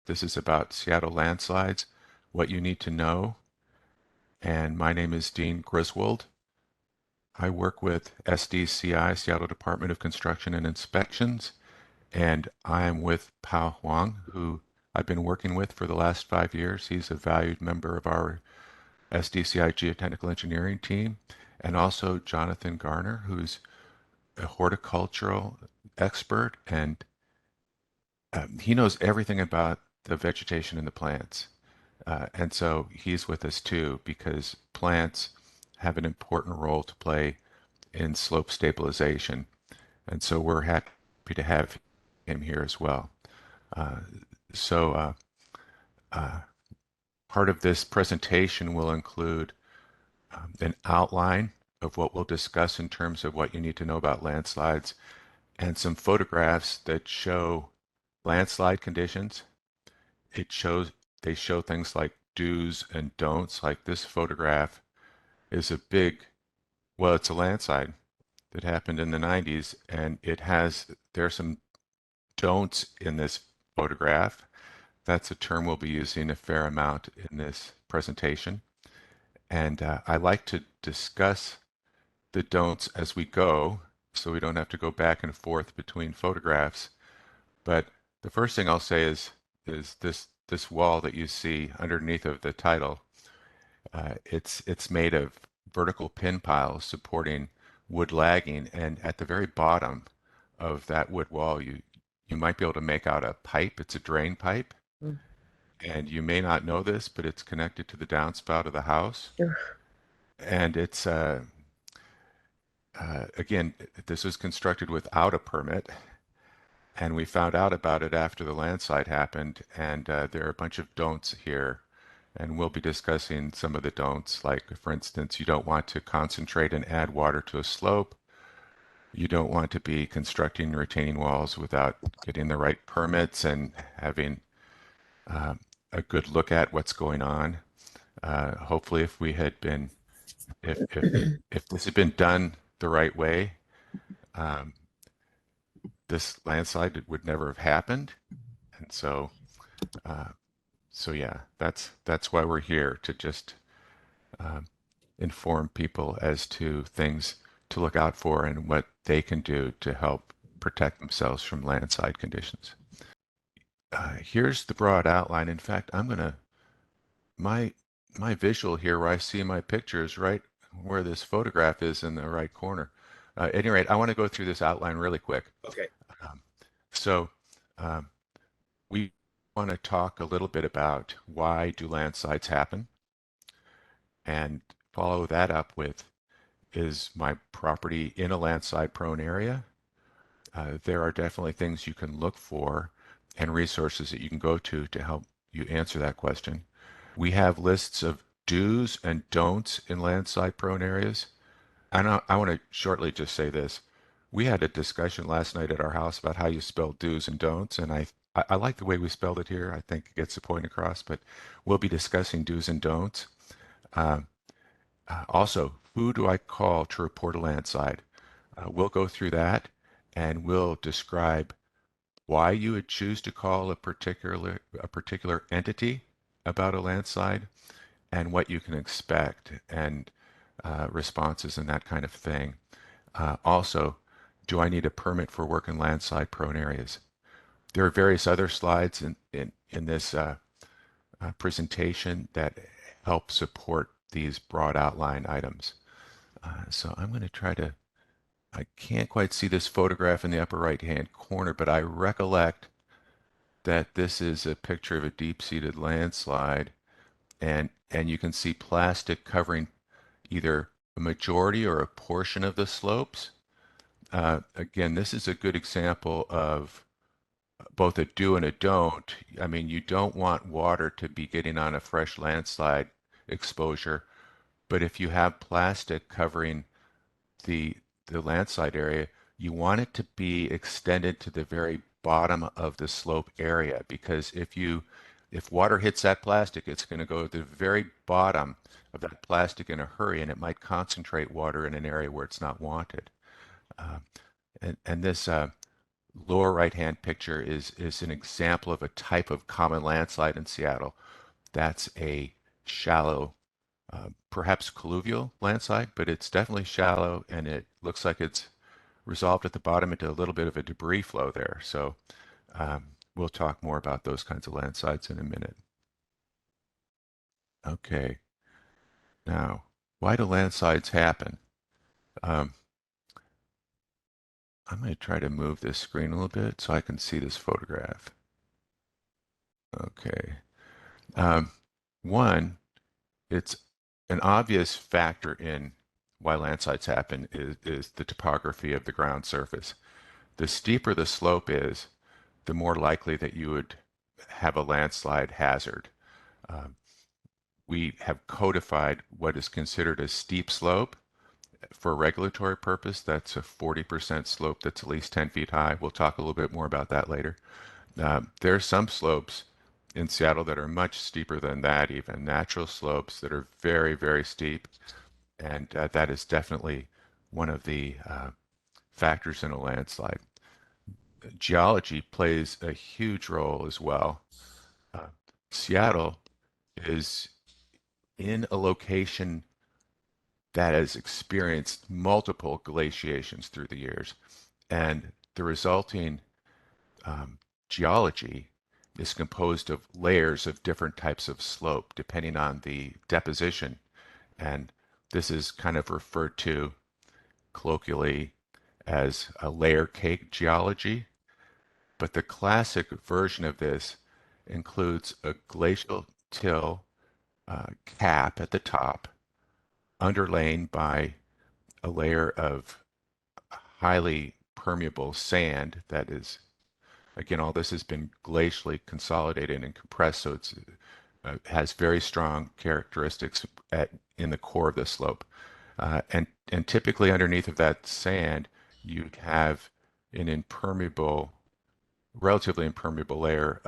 This is about Seattle landslides, what you need to know. And my name is Dean Griswold. I work with SDCI, Seattle Department of Construction and Inspections, and I'm with Pao Huang, who I've been working with for the last 5 years. He's a valued member of our SDCI geotechnical engineering team, and also Jonathan Garner, who's a horticultural expert, and he knows everything about the vegetation and the plants. And so he's with us too because plants have an important role to play in slope stabilization. And so we're happy to have him here as well. Uh, so part of this presentation will include an outline of what we'll discuss in terms of what you need to know about landslides and some photographs that show landslide conditions. It shows They show things like do's and don'ts. Like this photograph is a big, well, it's a landslide that happened in the 90s, and there are some don'ts in this photograph. That's a term we'll be using a fair amount in this presentation. And I like to discuss the don'ts as we go so we don't have to go back and forth between photographs. But the first thing I'll say is this wall that you see underneath of the title. It's made of vertical pin piles supporting wood lagging, and at the very bottom of that wood wall, you might be able to make out a pipe. It's a drain pipe, Mm. and you may not know this, but it's connected to the downspout of the house. And it's again, this was constructed without a permit, and we found out about it after the landslide happened. And there are a bunch of don'ts here, and we'll be discussing some of the don'ts. Like, for instance, you don't want to concentrate and add water to a slope. You don't want to be constructing retaining walls without getting the right permits and having uh, a good look at what's going on. Hopefully, if this had been done the right way, um, this landslide would never have happened. And uh, so yeah, that's why we're here, to just um, inform people as to things to look out for and what they can do to help protect themselves from landslide conditions. Here's the broad outline. In fact, my my visual here where I see my picture is right where this photograph is in the right corner. At any rate, I want to go through this outline really quick. Okay. Um, so um, we want to talk a little bit about why do landslides happen, and follow that up with, is my property in a landslide prone area? There are definitely things you can look for and resources that you can go to help you answer that question. We have lists of do's and don'ts in landslide prone areas. And I want to shortly just say this. We had a discussion last night at our house about how you spell do's and don'ts, and I like the way we spelled it here. I think it gets the point across, but we'll be discussing do's and don'ts. Um, Also, who do I call to report a landslide? We'll go through that, and we'll describe why you would choose to call a particular entity about a landslide, and what you can expect, and responses and that kind of thing. Also, do I need a permit for work in landslide prone areas? There are various other slides in this presentation that help support these broad outline items. So I'm going to try to, I can't quite see this photograph in the upper right hand corner, but I recollect that this is a picture of a deep-seated landslide, and you can see plastic covering either a majority or a portion of the slopes. Again, this is a good example of both a do and a don't. I mean, you don't want water to be getting on a fresh landslide exposure, but if you have plastic covering the the landslide area, you want it to be extended to the very bottom of the slope area, because if water hits that plastic, it's going to go to the very bottom of that plastic in a hurry, and it might concentrate water in an area where it's not wanted. Uh, and this lower right-hand picture is an example of a type of common landslide in Seattle. That's a shallow, perhaps colluvial landslide, but it's definitely shallow, and it looks like it's resolved at the bottom into a little bit of a debris flow there. So we'll talk more about those kinds of landslides in a minute. Okay, now, why do landslides happen? Um, I'm going to try to move this screen a little bit so I can see this photograph. Okay. Um, One, it's an obvious factor in why landslides happen is the topography of the ground surface. The steeper the slope is, the more likely that you would have a landslide hazard. Um, we have codified what is considered a steep slope. For a regulatory purpose, that's a 40% slope that's at least 10 feet high. We'll talk a little bit more about that later. There are some slopes in Seattle that are much steeper than that, even natural slopes that are very, very steep. And that is definitely one of the factors in a landslide. Geology plays a huge role as well. Uh, Seattle is in a location that has experienced multiple glaciations through the years, and the resulting um, geology is composed of layers of different types of slope depending on the deposition. And this is kind of referred to colloquially as a layer cake geology. But the classic version of this includes a glacial till cap at the top, underlain by a layer of highly permeable sand that is, again, all this has been glacially consolidated and compressed, so it's has very strong characteristics in the core of the slope. And typically underneath of that sand, you'd have an impermeable, relatively impermeable layer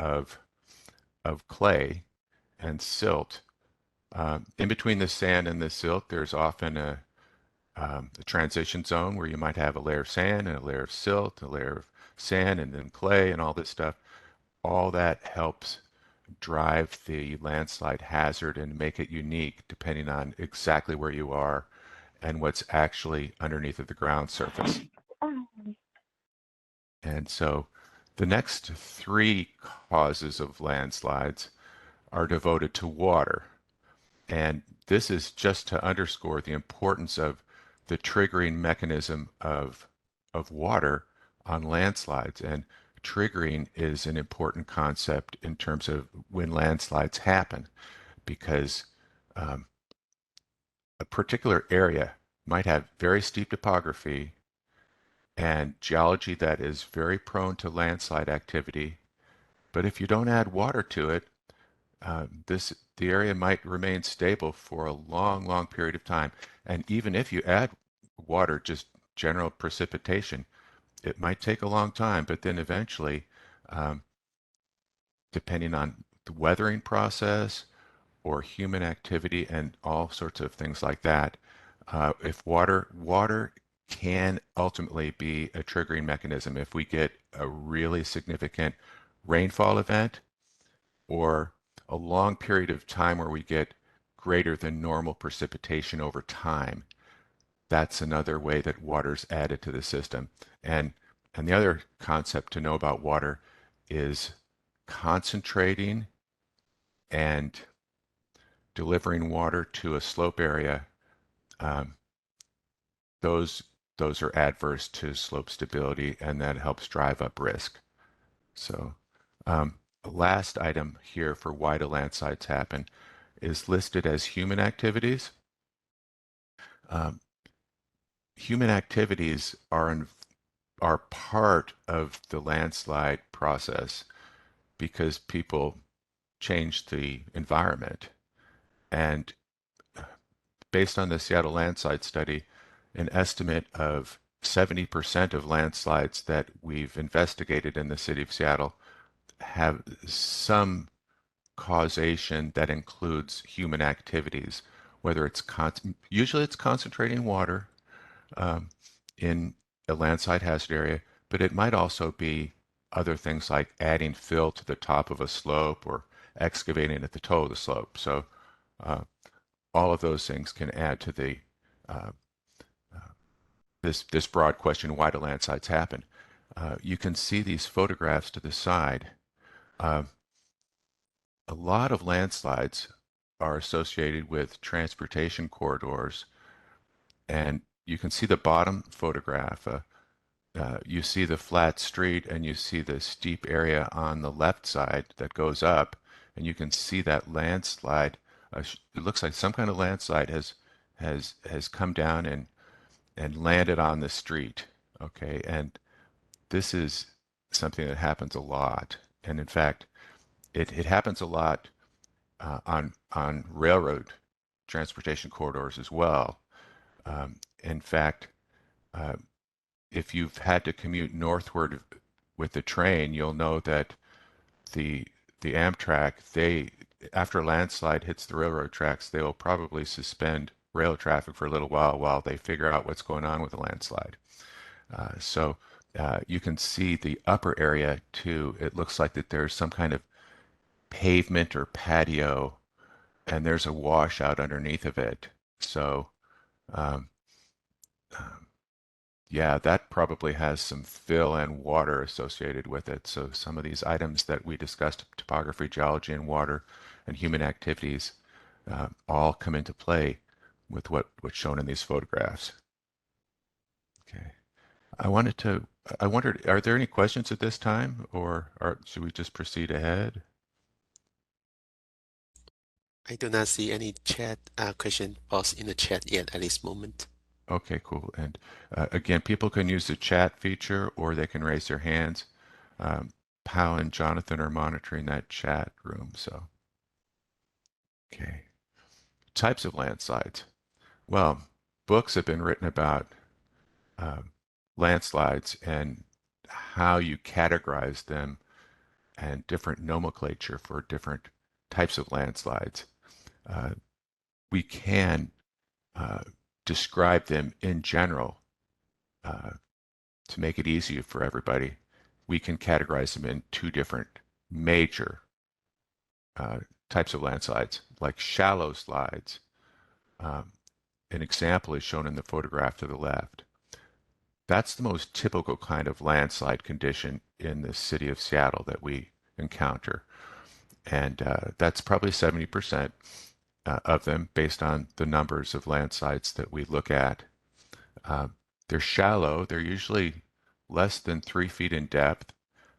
of clay and silt. In between the sand and the silt, there's often a transition zone where you might have a layer of sand and a layer of silt, a layer of sand and then clay and all this stuff. All that helps drive the landslide hazard and make it unique depending on exactly where you are and what's actually underneath of the ground surface. And so the next three causes of landslides are devoted to water. And this is just to underscore the importance of the triggering mechanism of water on landslides. And triggering is an important concept in terms of when landslides happen, because um, a particular area might have very steep topography and geology that is very prone to landslide activity. But if you don't add water to it, the area might remain stable for a long, long period of time. And even if you add water, just general precipitation, it might take a long time, but then eventually, um, depending on the weathering process or human activity and all sorts of things like that, if water can ultimately be a triggering mechanism. If we get a really significant rainfall event, or a long period of time where we get greater than normal precipitation over time, that's another way that water's added to the system. And and the other concept to know about water is concentrating and delivering water to a slope area. Um, those those are adverse to slope stability, and that helps drive up risk. So, last item here for why do landslides happen is listed as human activities. Um, Human activities are part of the landslide process because people change the environment. And based on the Seattle landslide study, an estimate of 70% of landslides that we've investigated in the city of Seattle have some causation that includes human activities, whether it's usually it's concentrating water um, in a landslide hazard area, but it might also be other things like adding fill to the top of a slope or excavating at the toe of the slope. So uh, all of those things can add to the uh, this broad question: why do landslides happen? You can see these photographs to the side. Uh, a lot of landslides are associated with transportation corridors, and you can see the bottom photograph. You see the flat street and you see the steep area on the left side that goes up, and you can see that landslide. It looks like some kind of landslide has come down and landed on the street. Okay, and this is something that happens a lot, and in fact, it happens a lot on railroad transportation corridors as well. In fact, uh, if you've had to commute northward with the train, you'll know that the the Amtrak, they after a landslide hits the railroad tracks, they will probably suspend rail traffic for a little while they figure out what's going on with the landslide. So you can see the upper area too. It looks like that there's some kind of pavement or patio, and there's a washout underneath of it. So um, yeah, that probably has some fill and water associated with it. So some of these items that we discussed, topography, geology, and water, and human activities, all come into play with what's shown in these photographs. Okay. I wanted to, I wondered, are there any questions at this time, or should we just proceed ahead? I do not see any chat question posted in the chat yet at this moment. Okay, cool. And again, people can use the chat feature or they can raise their hands. Um, Pal and Jonathan are monitoring that chat room, so okay. Types of landslides. Well, books have been written about uh, landslides and how you categorize them and different nomenclature for different types of landslides. Uh, we can uh, describe them in general uh, to make it easier for everybody. We can categorize them in two different major uh, types of landslides, like shallow slides. Um, an example is shown in the photograph to the left. That's the most typical kind of landslide condition in the city of Seattle that we encounter. And that's probably 70% of them based on the numbers of landslides that we look at. Uh, they're shallow. They're usually less than 3 feet in depth.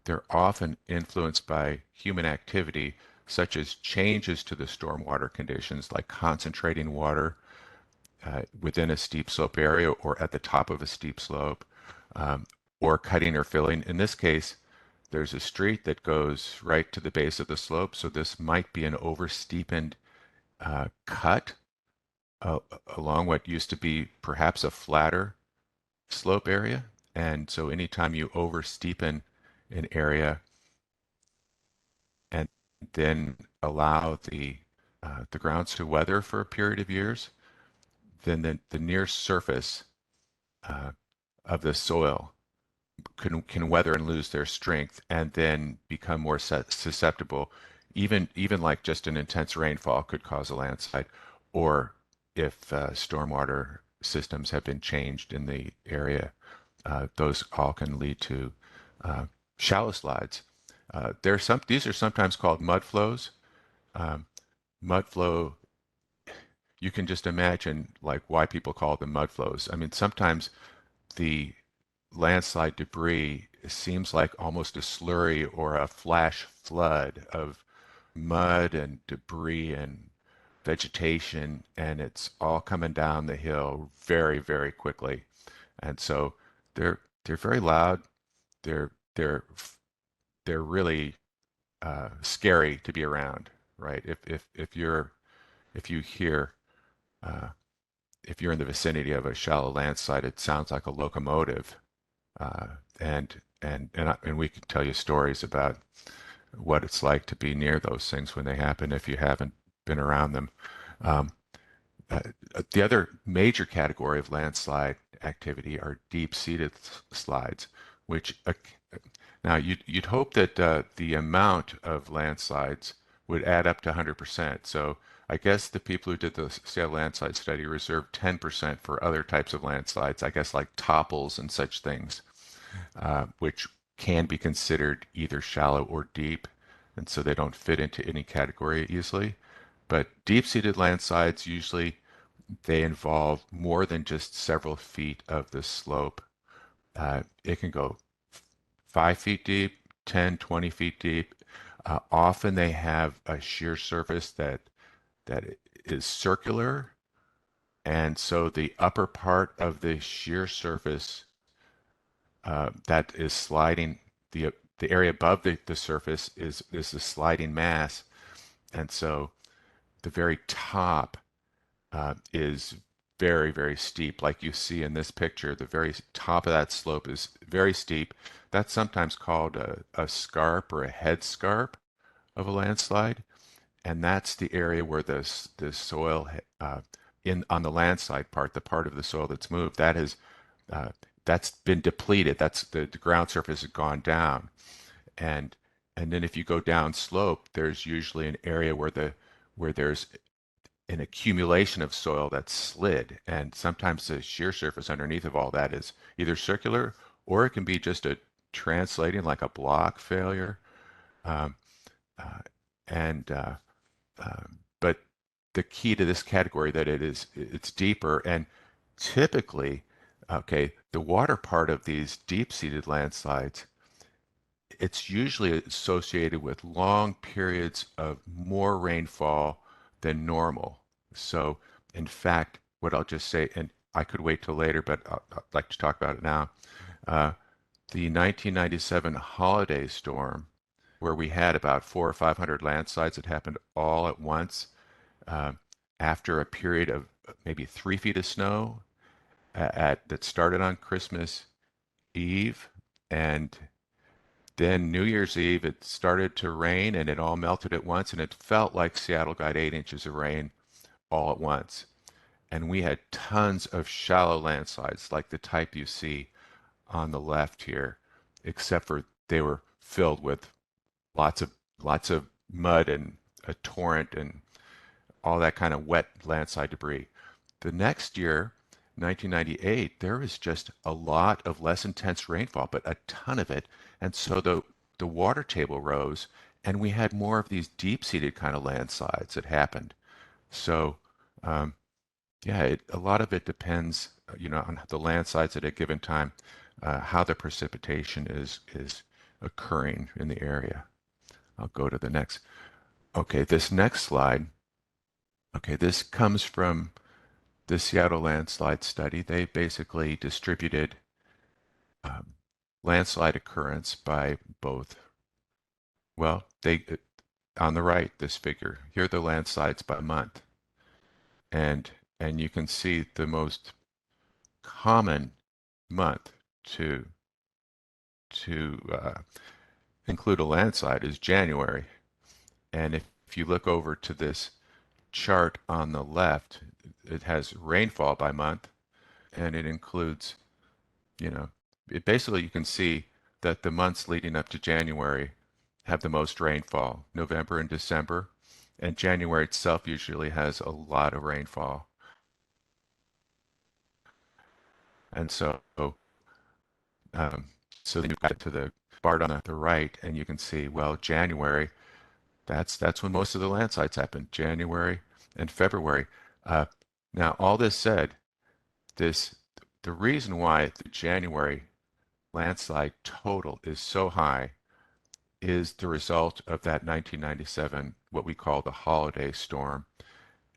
They're often influenced by human activity, such as changes to the stormwater conditions, like concentrating water within a steep slope area or at the top of a steep slope, um, or cutting or filling. In this case, there's a street that goes right to the base of the slope, so this might be an oversteepened cut uh, along what used to be perhaps a flatter slope area. And so anytime you oversteepen an area and then allow the grounds to weather for a period of years, then the near surface uh, of the soil can weather and lose their strength and then become more susceptible. Even like just an intense rainfall could cause a landslide, or if stormwater systems have been changed in the area, those all can lead to uh, shallow slides. These are sometimes called mud flows. Um, Mud flow, you can just imagine like why people call them mud flows. I mean, sometimes the landslide debris seems like almost a slurry or a flash flood of mud and debris and vegetation, and it's all coming down the hill very, very quickly. And so they're very loud. They're they're they're really scary to be around, right? If you hear uh, if you're in the vicinity of a shallow landslide, it sounds like a locomotive, uh, and we could tell you stories about what it's like to be near those things when they happen if you haven't been around them. Um, uh, the other major category of landslide activity are deep-seated slides, which now you'd hope that the amount of landslides would add up to 100%. So I guess the people who did the Seattle landslide study reserved 10% for other types of landslides, I guess like topples and such things, which can be considered either shallow or deep, and so they don't fit into any category easily. But deep-seated landslides usually they involve more than just several feet of the slope. It can go 5 feet deep, 10, 20 feet deep. Often they have a shear surface that is circular, and so the upper part of the shear surface that is sliding, the area above the surface is the sliding mass, and so the very top is very, very steep. Like you see in this picture, the very top of that slope is very steep. That's sometimes called a scarp or a head scarp of a landslide. And that's the area where the soil in on the landslide part, the part of the soil that's moved, uh, that's been depleted. That's the ground surface has gone down. And and then if you go down slope, there's usually an area where there's an accumulation of soil that's slid. And sometimes the shear surface underneath of all that is either circular or it can be just a translating like a block failure. Um, uh, and but the key to this category that it's deeper and typically, okay, the water part of these deep-seated landslides, it's usually associated with long periods of more rainfall than normal. So, in fact, what I'll just say, and I could wait till later, but I'd like to talk about it now. Uh, the 1997 holiday storm, where we had about 400 or 500 landslides that happened all at once uh, after a period of maybe 3 feet of snow that started on Christmas Eve, and then New Year's Eve, it started to rain and it all melted at once, and it felt like Seattle got 8 inches of rain all at once. And we had tons of shallow landslides, like the type you see on the left here, except for they were filled with lots of lots of mud and a torrent and all that kind of wet landslide debris. The next year, 1998, there was just a lot of less intense rainfall, but a ton of it. And so the water table rose, and we had more of these deep-seated kind of landslides that happened. So, um, yeah, a lot of it depends, on the landslides at a given time, how the precipitation is occurring in the area. I'll go to the next. Okay, this next slide. Okay, this comes from the Seattle landslide study. They basically distributed um, landslide occurrence by both. Well, they on the right, this figure here are the landslides by month, and and you can see the most common month to to include a landslide is January. And if you look over to this chart on the left, it has rainfall by month, and it includes you know, it basically you can see that the months leading up to January have the most rainfall, November and December, and January itself usually has a lot of rainfall. And um, so then you got to the bar on the right, and you can see, well, January, that's when most of the landslides happen, January and February. Uh, Now, all this said, this the reason why the January landslide total is so high is the result of that 1997, what we call the holiday storm,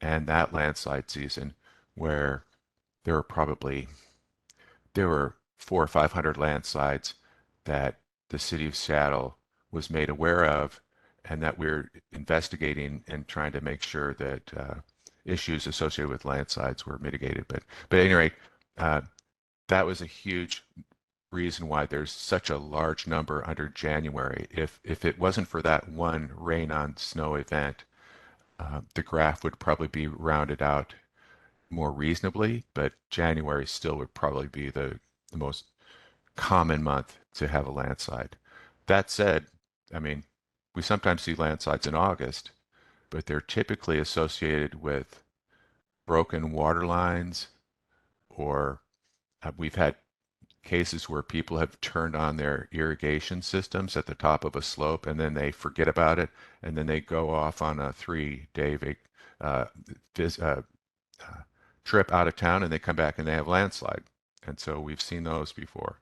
and that landslide season where there were probably there were 400 or 500 landslides that the city of Seattle was made aware of and that we're investigating and trying to make sure that issues associated with landslides were mitigated. But at any rate, uh, that was a huge reason why there's such a large number under January. If it wasn't for that one rain on snow event, the graph would probably be rounded out more reasonably, but January still would probably be the most common month to have a landslide. That said, I mean, we sometimes see landslides in August, but they're typically associated with broken water lines, or we've had cases where people have turned on their irrigation systems at the top of a slope and then they forget about it and then they go off on a 3-day uh, uh, trip out of town and they come back and they have landslide. And so we've seen those before.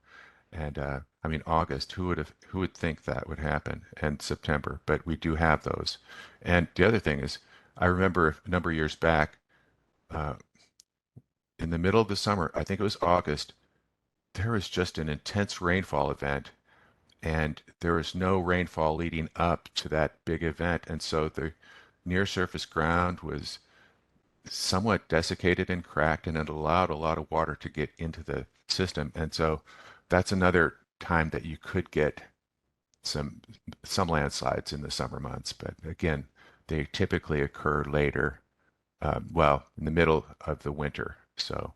And I mean, August, who would think that would happen? And September, but we do have those. And the other thing is, I remember a number of years back, uh, in the middle of the summer, I think it was August, there was just an intense rainfall event, and there was no rainfall leading up to that big event, and so the near surface ground was somewhat desiccated and cracked, and it allowed a lot of water to get into the system. And so that's another time that you could get some some landslides in the summer months. But again, they typically occur later, well, in the middle of the winter. So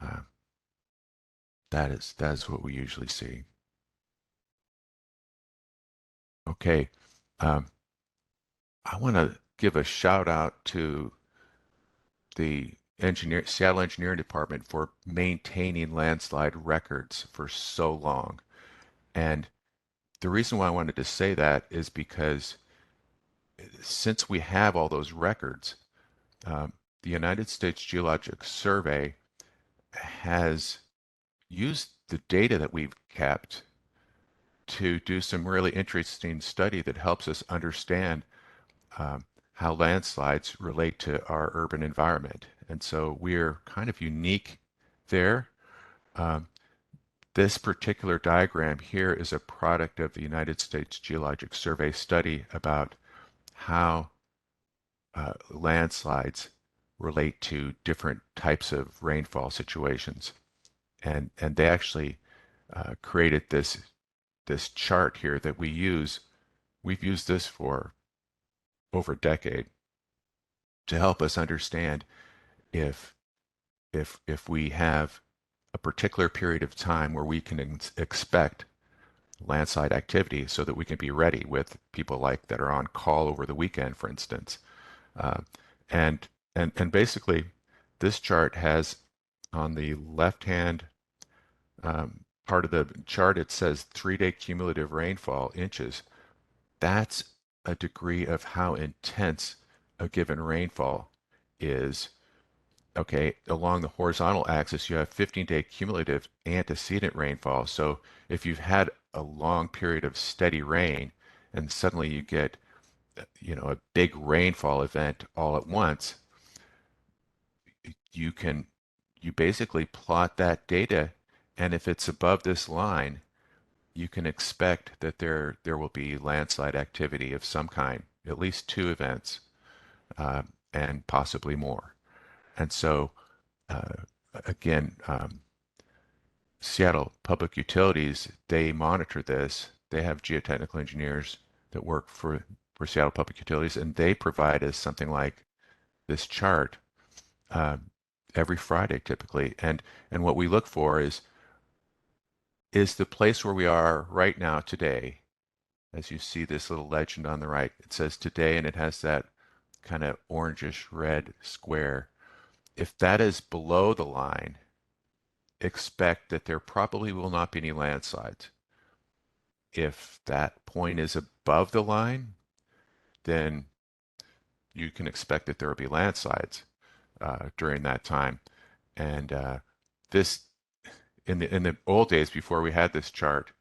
uh, that is what we usually see. Okay, um, I want to give a shout out to the Seattle Engineering Department for maintaining landslide records for so long. And the reason why I wanted to say that is because since we have all those records, um, the United States Geologic Survey has used the data that we've kept to do some really interesting study that helps us understand um, how landslides relate to our urban environment. And so we're kind of unique there. Um, this particular diagram here is a product of the United States Geologic Survey study about how landslides relate to different types of rainfall situations. And they actually created this chart here that we use. We've used this for over a decade to help us understand if if we have a particular period of time where we can expect landslide activity so that we can be ready with people like that are on call over the weekend, for instance. Uh, and and basically, this chart has on the left-hand part of the chart, it says 3-day cumulative rainfall inches. That's a degree of how intense a given rainfall is. Okay, along the horizontal axis, you have 15-day cumulative antecedent rainfall. So if you've had a long period of steady rain and suddenly you get, a big rainfall event all at once, you can you basically plot that data, and if it's above this line, you can expect that there will be landslide activity of some kind, at least two events, uh, and possibly more. And so uh, again, Seattle Public Utilities, they monitor this. They have geotechnical engineers that work for Seattle Public Utilities, and they provide us something like this chart uh, every Friday typically. And what we look for is the place where we are right now today. As you see this little legend on the right, it says today, and it has that kind of orangish red square. If that is below the line, expect that there probably will not be any landslides. If that point is above the line, then you can expect that there will be landslides during that time. And this, in the old days before we had this chart,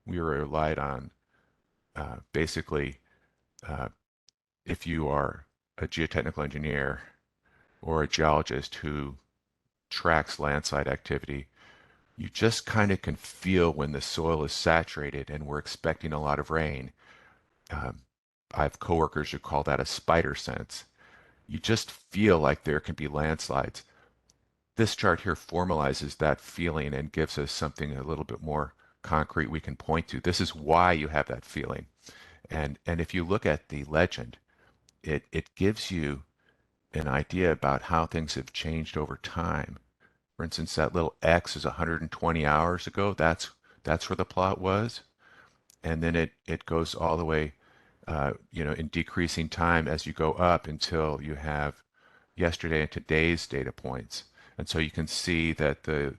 we relied on basically uh, if you are a geotechnical engineer or a geologist who tracks landslide activity, you just kind of can feel when the soil is saturated and we're expecting a lot of rain. Um, I have coworkers who call that a spider sense. You just feel like there can be landslides. This chart here formalizes that feeling and gives us something a little bit more concrete we can point to. This is why you have that feeling. And if you look at the legend, it gives you an idea about how things have changed over time. For instance, that little X is 120 hours ago. That's where the plot was. And then it goes all the way, in decreasing time as you go up until you have yesterday and today's data points. And so you can see that the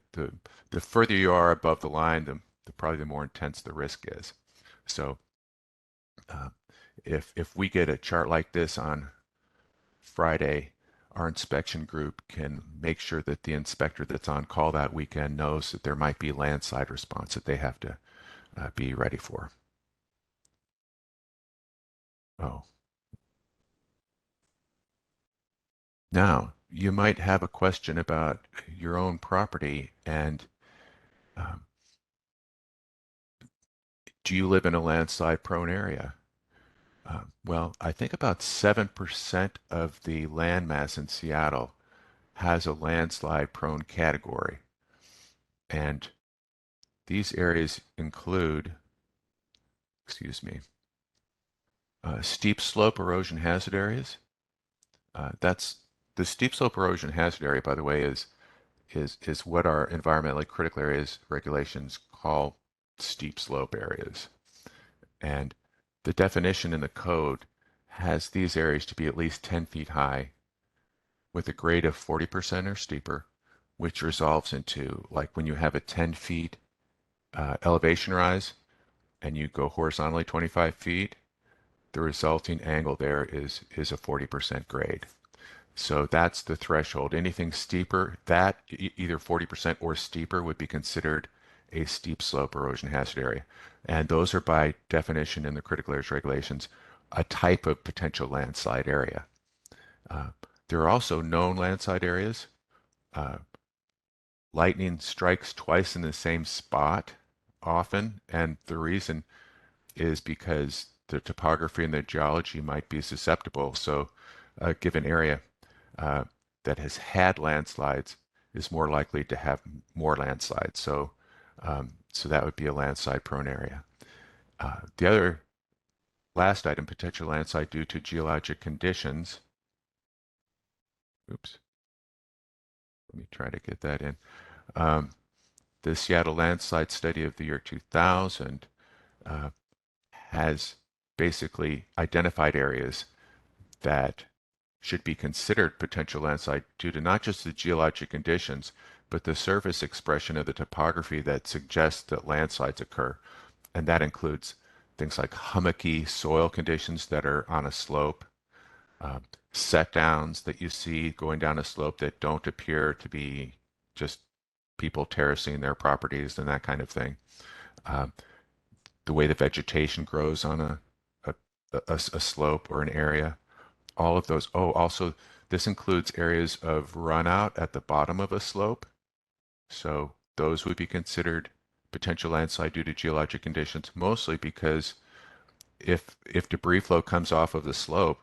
further you are above the line, the probably the more intense the risk is. So uh, if we get a chart like this on Friday, our inspection group can make sure that the inspector that's on call that weekend knows that there might be landslide response that they have to be ready for. Oh, now you might have a question about your own property and um, do you live in a landslide prone area? Well, I think about 7% of the landmass in Seattle has a landslide prone category. And these areas include, excuse me, steep slope erosion hazard areas. That's the steep slope erosion hazard area, by the way, is what our environmentally critical areas regulations call steep slope areas. And the definition in the code has these areas to be at least 10 feet high with a grade of 40% or steeper, which resolves into like when you have a 10 feet elevation rise and you go horizontally 25 feet, the resulting angle there is a 40% grade. So that's the threshold. Anything steeper, that either 40% or steeper would be considered a steep slope erosion hazard area. And those are by definition in the critical areas regulations a type of potential landslide area. Uh, there are also known landslide areas. Uh, Lightning strikes twice in the same spot often, and the reason is because the topography and the geology might be susceptible. So a given area uh, that has had landslides is more likely to have more landslides. So that would be a landslide prone area. The other last item, potential landslide due to geologic conditions. Oops, let me try to get that in. Um, the Seattle landslide study of the year 2000 uh, has basically identified areas that should be considered potential landslide due to not just the geologic conditions, but the surface expression of the topography that suggests that landslides occur. And that includes things like hummocky soil conditions that are on a slope, uh, set downs that you see going down a slope that don't appear to be just people terracing their properties and that kind of thing. Um, the way the vegetation grows on a, a slope or an area, all of those. Oh, also, this includes areas of runout at the bottom of a slope. So those would be considered potential landslide due to geologic conditions, mostly because if debris flow comes off of the slope,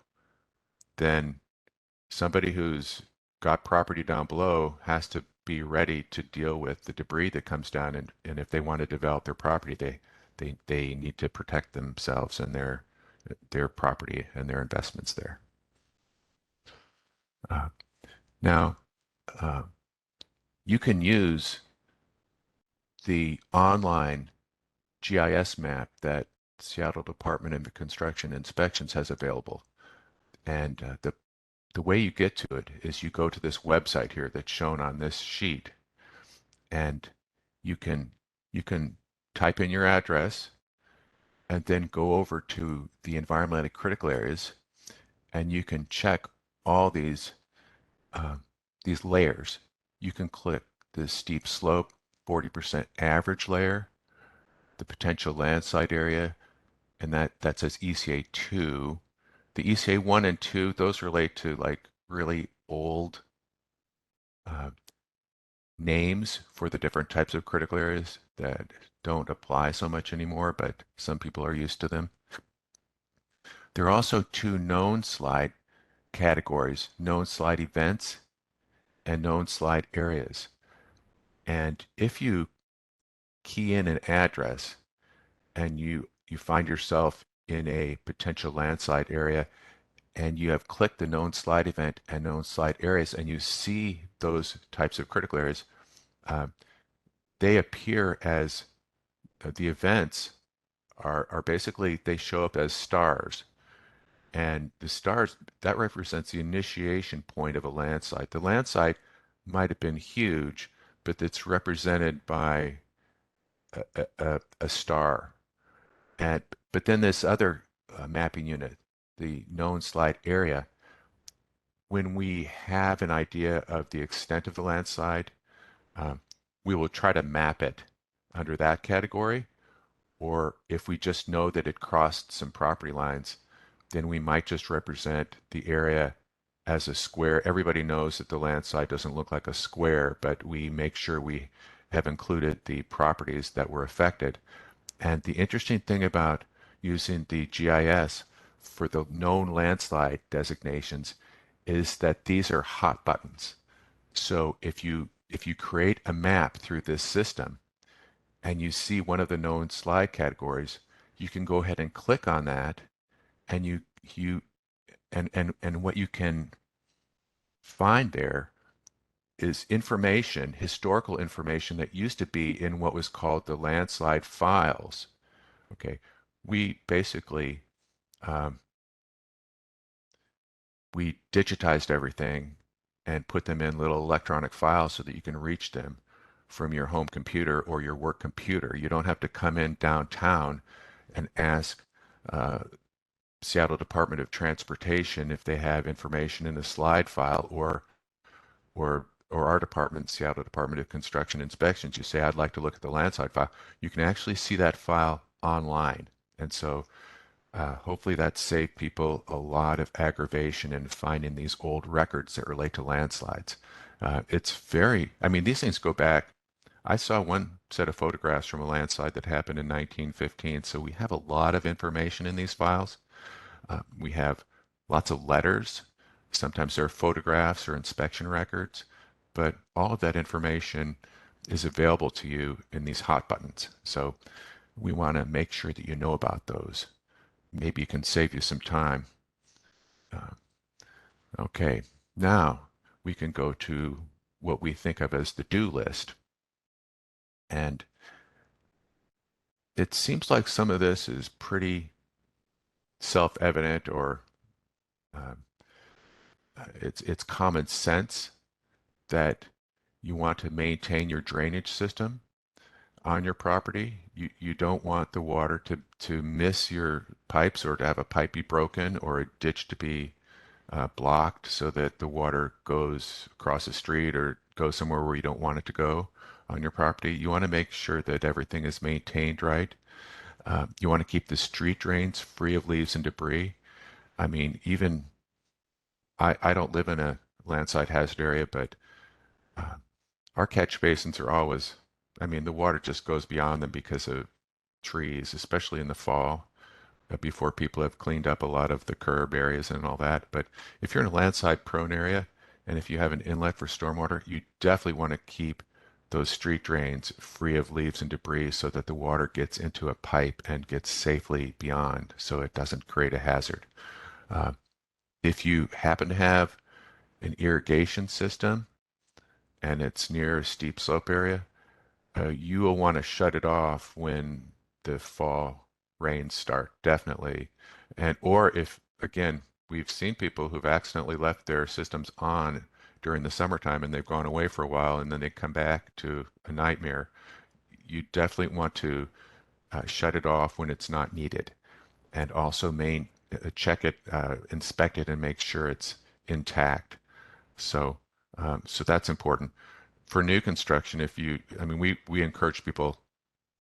then somebody who's got property down below has to be ready to deal with the debris that comes down, and if they want to develop their property, they need to protect themselves and their property and their investments there. Uh, Now, uh, you can use the online GIS map that Seattle Department of Construction Inspections has available. And the way you get to it is you go to this website here that's shown on this sheet, and you can you can type in your address and then go over to the environmentally critical areas, and you can check all uh, these layers. You can click the steep slope, 40% average layer, the potential landslide area, and that says ECA 2. The ECA 1 and 2, those relate to like really old uh, names for the different types of critical areas that don't apply so much anymore, but some people are used to them. There are also two known slide categories, known slide events and known slide areas. And if you key in an address and you find yourself in a potential landslide area and you have clicked the known slide event and known slide areas and you see those types of critical areas, uh, they appear as the events are basically they show up as stars. And the stars, that represents the initiation point of a landslide. The landslide might have been huge, but it's represented by a star. And but then this other mapping unit, the known slide area, when we have an idea of the extent of the landslide, um, we will try to map it under that category. Or if we just know that it crossed some property lines, then we might just represent the area as a square. Everybody knows that the landslide doesn't look like a square, but we make sure we have included the properties that were affected. And the interesting thing about using the GIS for the known landslide designations is that these are hot buttons. So if you create a map through this system and you see one of the known slide categories, you can go ahead and click on that, and you and what you can find there is information, historical information that used to be in what was called the landslide files. Okay, we basically um, we digitized everything and put them in little electronic files so that you can reach them from your home computer or your work computer. You don't have to come in downtown and ask uh, Seattle Department of Transportation if they have information in a slide file, or our department, Seattle Department of Construction Inspections. You say, I'd like to look at the landslide file. You can actually see that file online. And so hopefully that saved people a lot of aggravation in finding these old records that relate to landslides. I mean, these things go back. I saw one set of photographs from a landslide that happened in 1915, so we have a lot of information in these files. We have lots of letters. Sometimes there are photographs or inspection records, but all of that information is available to you in these hot buttons. So we want to make sure that you know about those. Maybe it can save you some time. Uh, okay, now we can go to what we think of as the do list. And it seems like some of this is pretty self-evident, or um, it's common sense that you want to maintain your drainage system on your property. You don't want the water to miss your pipes, or to have a pipe be broken, or a ditch to be blocked so that the water goes across the street or goes somewhere where you don't want it to go on your property. You want to make sure that everything is maintained right. You want to keep the street drains free of leaves and debris. I mean, even I don't live in a landslide hazard area, but uh, our catch basins are always, I mean, the water just goes beyond them because of trees, especially in the fall, before people have cleaned up a lot of the curb areas and all that. But if you're in a landslide prone area, and if you have an inlet for stormwater, you definitely want to keep those street drains free of leaves and debris so that the water gets into a pipe and gets safely beyond, so it doesn't create a hazard. Uh, if you happen to have an irrigation system and it's near a steep slope area, you will want to shut it off when the fall rains start, definitely. And or if, again, we've seen people who've accidentally left their systems on during the summertime and they've gone away for a while and then they come back to a nightmare. You definitely want to shut it off when it's not needed, and also check it, inspect it, and make sure it's intact. So, so that's important for new construction. I mean, we encourage people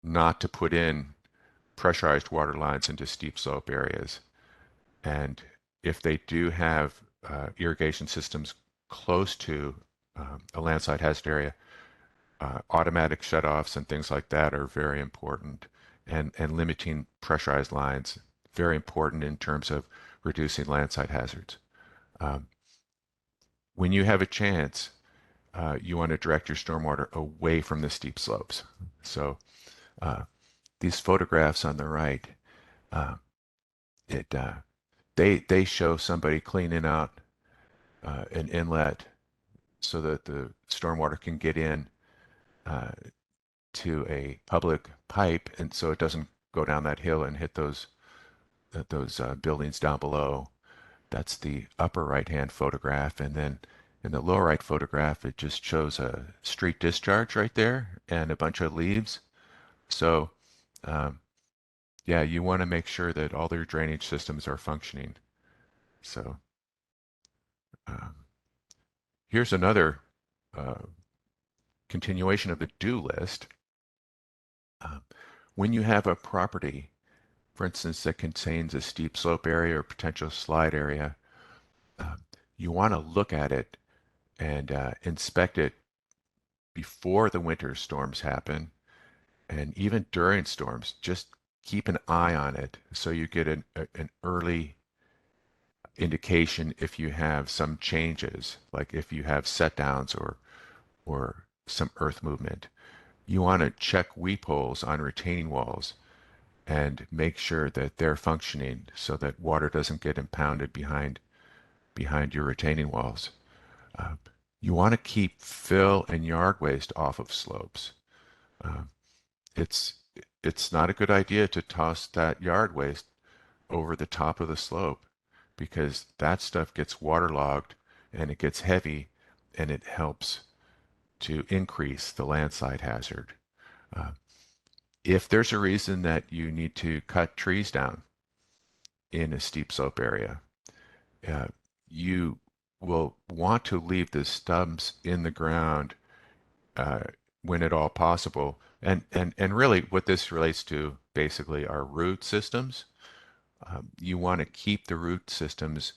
not to put in pressurized water lines into steep slope areas. And if they do have irrigation systems close to a landslide hazard area, automatic shutoffs and things like that are very important. And limiting pressurized lines, very important in terms of reducing landslide hazards. Um, when you have a chance, you want to direct your stormwater away from the steep slopes. So uh, these photographs on the right, uh, it they show somebody cleaning out an inlet so that the stormwater can get in uh, to a public pipe, and so it doesn't go down that hill and hit those buildings down below. That's the upper right-hand photograph, and then in the lower right photograph, it just shows a street discharge right there and a bunch of leaves. So, um, yeah, you want to make sure that all your drainage systems are functioning. So, um, here's another uh, continuation of the do list. Um, when you have a property, for instance, that contains a steep slope area or potential slide area, um, you want to look at it and inspect it before the winter storms happen and even during storms. Just keep an eye on it so you get an early indication if you have some changes, like if you have set downs or some earth movement. You want to check weep holes on retaining walls and make sure that they're functioning so that water doesn't get impounded behind your retaining walls. Uh, you want to keep fill and yard waste off of slopes. Uh, it's it's not a good idea to toss that yard waste over the top of the slope because that stuff gets waterlogged and it gets heavy and it helps to increase the landslide hazard. Uh, if there's a reason that you need to cut trees down in a steep slope area, uh, you will want to leave the stubs in the ground uh, when at all possible. And really, what this relates to basically are root systems. You want to keep the root systems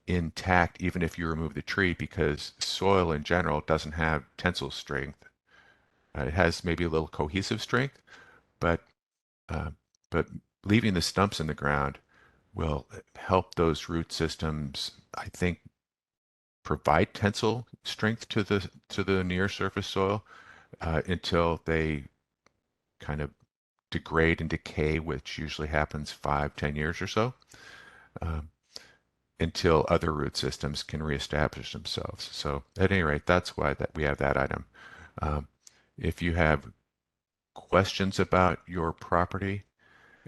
intact even if you remove the tree because soil in general doesn't have tensile strength. It has maybe a little cohesive strength, but uh, but leaving the stumps in the ground will help those root systems, I think, provide tensile strength to the near surface soil until they kind of degrade and decay, which usually happens 5, 10 years or so, um, until other root systems can reestablish themselves. So at any rate, that's why that we have that item. Um, if you have questions about your property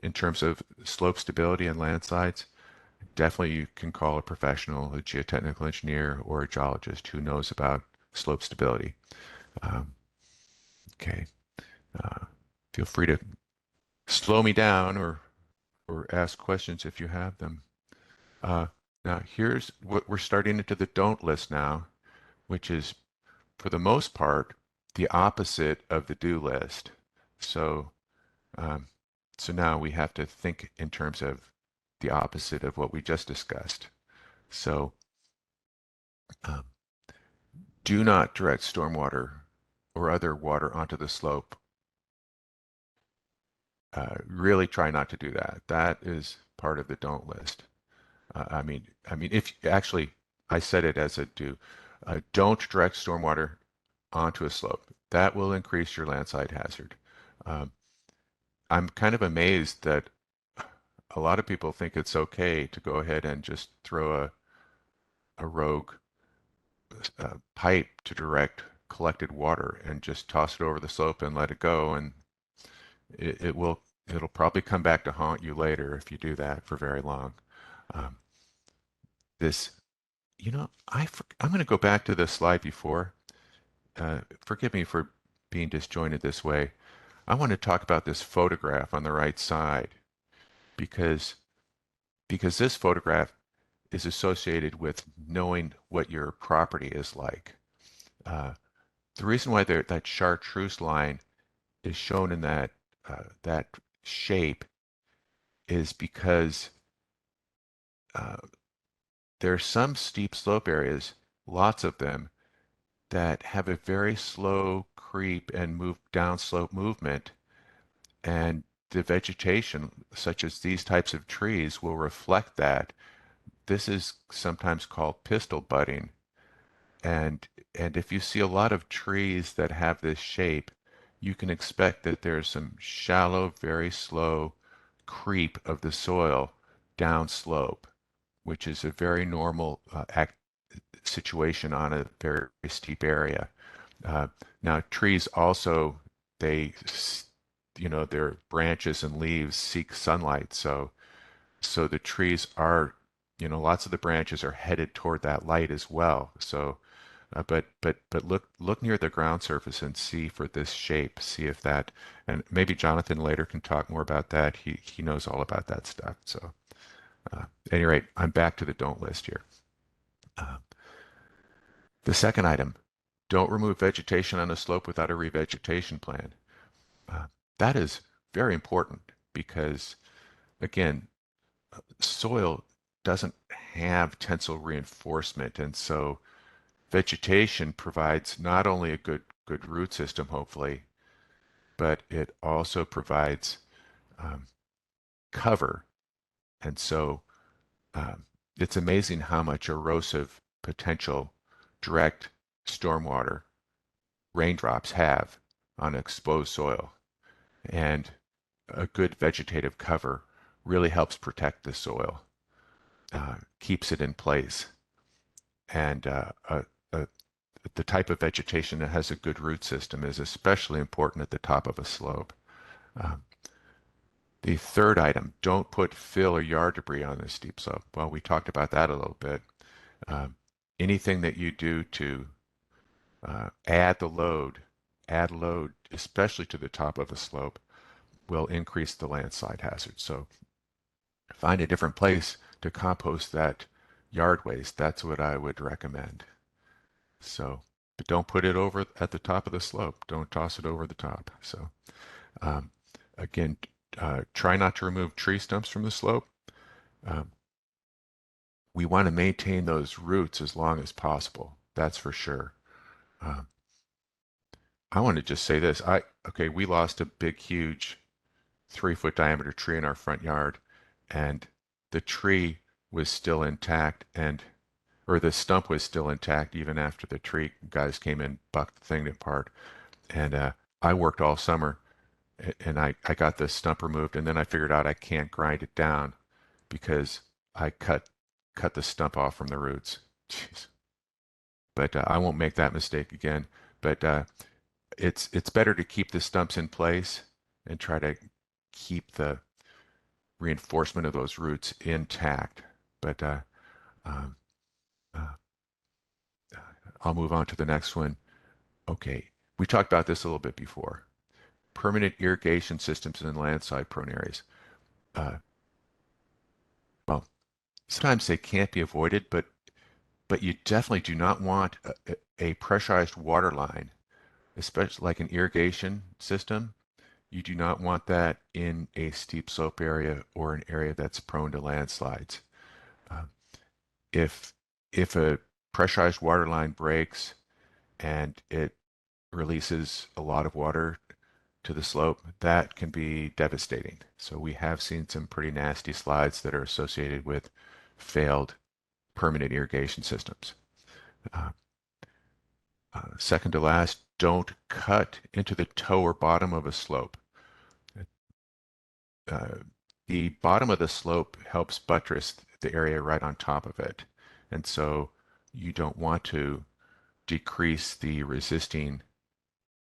in terms of slope stability and landslides, definitely you can call a professional, a geotechnical engineer, or a geologist who knows about slope stability. Um, okay. Uh, feel free to slow me down or ask questions if you have them. Uh, now, here's what we're starting into the don't list now, which is, for the most part, the opposite of the do list. So, um, so now we have to think in terms of the opposite of what we just discussed. So, um, do not direct stormwater or other water onto the slope. Really try not to do that. That is part of the don't list. If actually, I said it as a do. Don't direct stormwater onto a slope. That will increase your landslide hazard. Um, I'm kind of amazed that a lot of people think it's okay to go ahead and just throw a rogue pipe to direct collected water and just toss it over the slope and let it go, and it'll probably come back to haunt you later if you do that for very long. Um, this, I'm going to go back to the slide before. Forgive me for being disjointed this way. I want to talk about this photograph on the right side because this photograph is associated with knowing what your property is like. Uh, the reason why that chartreuse line is shown in that shape is because uh, there are some steep slope areas, lots of them, that have a very slow creep and move downslope movement, and the vegetation, such as these types of trees, will reflect that. This is sometimes called pistol budding, and if you see a lot of trees that have this shape, you can expect that there's some shallow, very slow creep of the soil downslope, which is a very normal situation on a very steep area. Uh, Now, trees also they, their branches and leaves seek sunlight. So the trees are, lots of the branches are headed toward that light as well. So, but look near the ground surface and see for this shape. See if that, and maybe Jonathan later can talk more about that. He knows all about that stuff. So, at any rate, I'm back to the don't list here. Uh, the second item, don't remove vegetation on a slope without a revegetation plan. Uh, that is very important because, again, soil doesn't have tensile reinforcement, and so vegetation provides not only a good root system, hopefully, but it also provides um, cover. And so um, it's amazing how much erosive potential direct stormwater raindrops have on exposed soil. And a good vegetative cover really helps protect the soil, keeps it in place. And the type of vegetation that has a good root system is especially important at the top of a slope. Um, the third item, don't put fill or yard debris on the steep slope. Well, we talked about that a little bit. Um, anything that you do to add load, especially to the top of a slope, will increase the landslide hazard. So find a different place to compost that yard waste. That's what I would recommend. So, but don't put it over at the top of the slope. Don't toss it over the top. So, um, again, try not to remove tree stumps from the slope. Um, we want to maintain those roots as long as possible. That's for sure. Um, I want to just say this. Okay, we lost a big, huge 3-foot diameter tree in our front yard, and the tree was still intact, or the stump was still intact even after the tree guys came in, bucked the thing apart. And I worked all summer, and I got the stump removed, and then I figured out I can't grind it down because I cut the stump off from the roots. Jeez. But I won't make that mistake again. But it's better to keep the stumps in place and try to keep the reinforcement of those roots intact. But um, uh, I'll move on to the next one. Okay, we talked about this a little bit before. Permanent irrigation systems in landslide prone areas. Uh, well, sometimes they can't be avoided, but you definitely do not want a pressurized water line, especially like an irrigation system. You do not want that in a steep slope area or an area that's prone to landslides. Uh, if if a pressurized water line breaks and it releases a lot of water to the slope, that can be devastating. So we have seen some pretty nasty slides that are associated with failed permanent irrigation systems. Uh, Second to last, don't cut into the toe or bottom of a slope. Uh, the bottom of the slope helps buttress the area right on top of it. And so you don't want to decrease the resisting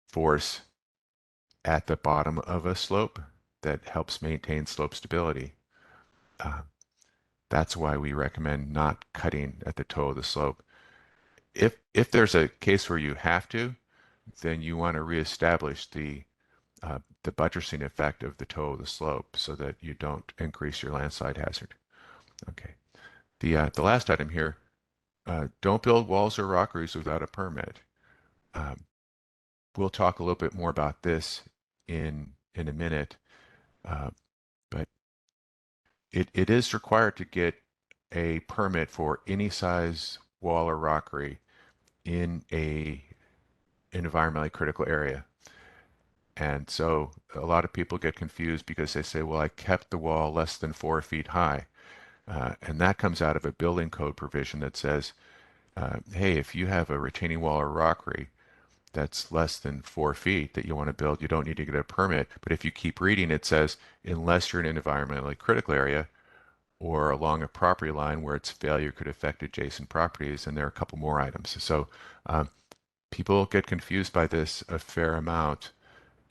force at the bottom of a slope that helps maintain slope stability. Uh, that's why we recommend not cutting at the toe of the slope. If there's a case where you have to, then you want to reestablish the buttressing effect of the toe of the slope so that you don't increase your landslide hazard. Okay. The last item here, don't build walls or rockeries without a permit. Um, we'll talk a little bit more about this in a minute, uh, but it is required to get a permit for any size wall or rockery in a environmentally critical area. And so a lot of people get confused because they say, well, I kept the wall less than 4 feet high. And that comes out of a building code provision that says, hey, if you have a retaining wall or rockery that's less than 4 feet that you want to build, you don't need to get a permit. But if you keep reading, it says, unless you're in an environmentally critical area or along a property line where its failure could affect adjacent properties, and there are a couple more items. So people get confused by this a fair amount.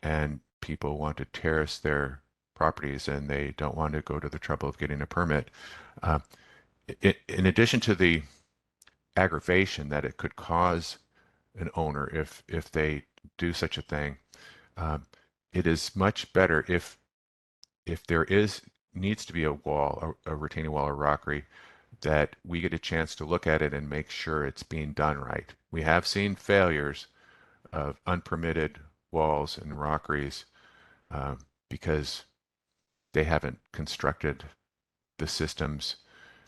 and people want to terrace their properties and they don't want to go to the trouble of getting a permit. Uh, in addition to the aggravation that it could cause an owner if they do such a thing, um, it is much better if there is needs to be a wall, a retaining wall or rockery, that we get a chance to look at it and make sure it's being done right. We have seen failures of unpermitted walls and rockeries because they haven't constructed the systems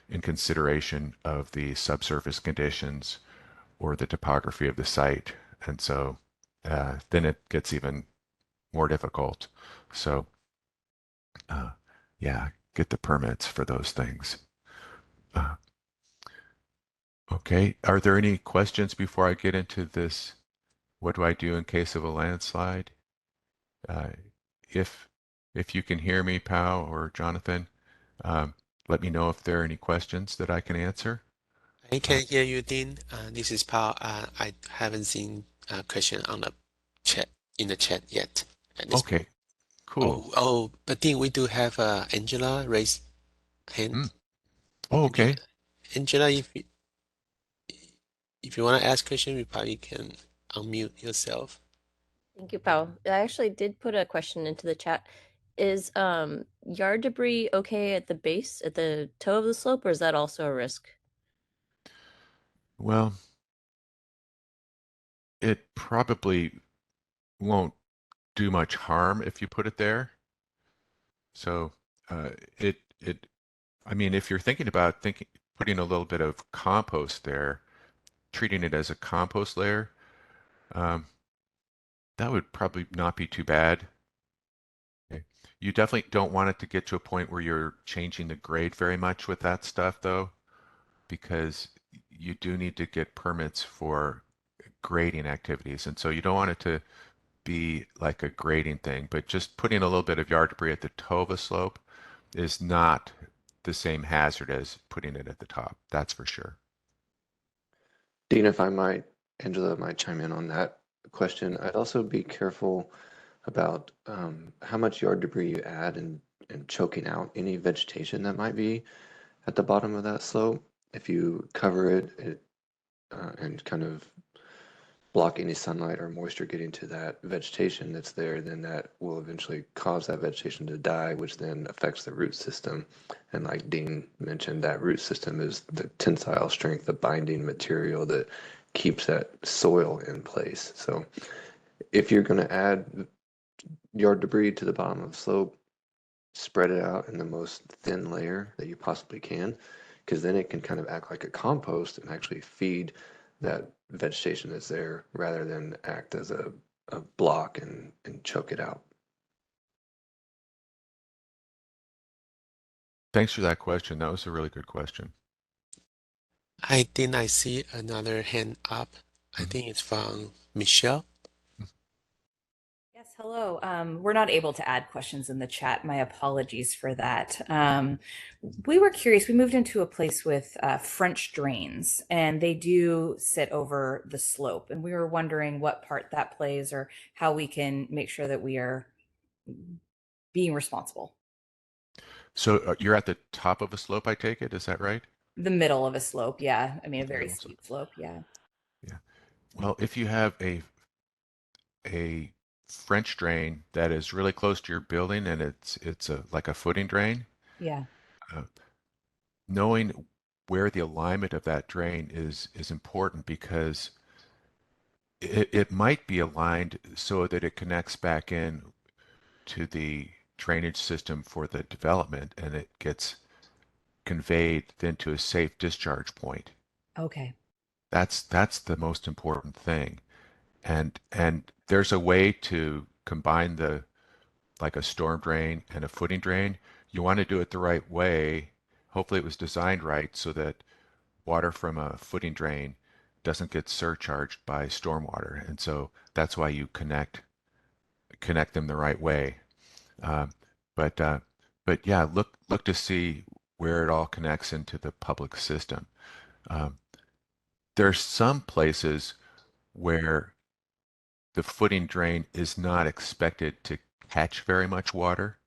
in consideration of the subsurface conditions or the topography of the site. And so then it gets even more difficult. So, uh, yeah, get the permits for those things. Uh, okay. Are there any questions before I get into this? What do I do in case of a landslide? Uh, if if you can hear me, Pau or Jonathan, um, let me know if there are any questions that I can answer. I Uh, can hear you, Dean. This is Paul. I haven't seen a question on the chat in the chat yet at this okay, moment. cool. But Dean, we do have Angela raise hand. Mm. Oh, Angela, okay. Angela, if you want to ask question, you probably can unmute yourself. Thank you, Pao. I actually did put a question into the chat. Is yard debris okay at the base, at the toe of the slope, or is that also a risk? Well, it probably won't do much harm if you put it there. So uh, it I mean, if you're thinking about thinking putting a little bit of compost there, treating it as a compost layer, um, that would probably not be too bad. Okay. You definitely don't want it to get to a point where you're changing the grade very much with that stuff, though, because you do need to get permits for grading activities. And so you don't want it to be like a grading thing, but just putting a little bit of yard debris at the toe of a slope is not the same hazard as putting it at the top. That's for sure. Dean, if I might, Angela might chime in on that question. I'd also be careful about how much yard debris you add and choking out any vegetation that might be at the bottom of that slope. If you cover it and kind of block any sunlight or moisture getting to that vegetation that's there, then that will eventually cause that vegetation to die, which then affects the root system. And like Dean mentioned, that root system is the tensile strength, the binding material that keeps that soil in place. So if you're going to add yard debris to the bottom of the slope, spread it out in the most thin layer that you possibly can, because then it can kind of act like a compost and actually feed that vegetation that's there rather than act as a block and choke it out. Thanks for that question. That was a really good question. I see another hand up. I Mhm. think it's from Michelle. Yes, hello. We're not able to add questions in the chat. My apologies for that. We were curious. We moved into a place with French drains, and they do sit over the slope. And we were wondering what part that plays or how we can make sure that we are being responsible. So you're at the top of a slope, I take it. Is that right? The middle of a slope, yeah. I mean, a The very middle of slope. steep slope, yeah. Yeah. Well, if you have a French drain that is really close to your building and it's a like a footing drain, Yeah. uh, knowing where the alignment of that drain is important because it might be aligned so that it connects back in to the drainage system for the development and it gets conveyed then to a safe discharge point. Okay. That's the most important thing. And there's a way to combine the like a storm drain and a footing drain. You want to do it the right way. Hopefully it was designed right so that water from a footing drain doesn't get surcharged by stormwater. And so that's why you connect them the right way. Um, but but yeah, look to see where it all connects into the public system. Um, there's some places where the footing drain is not expected to catch very much water,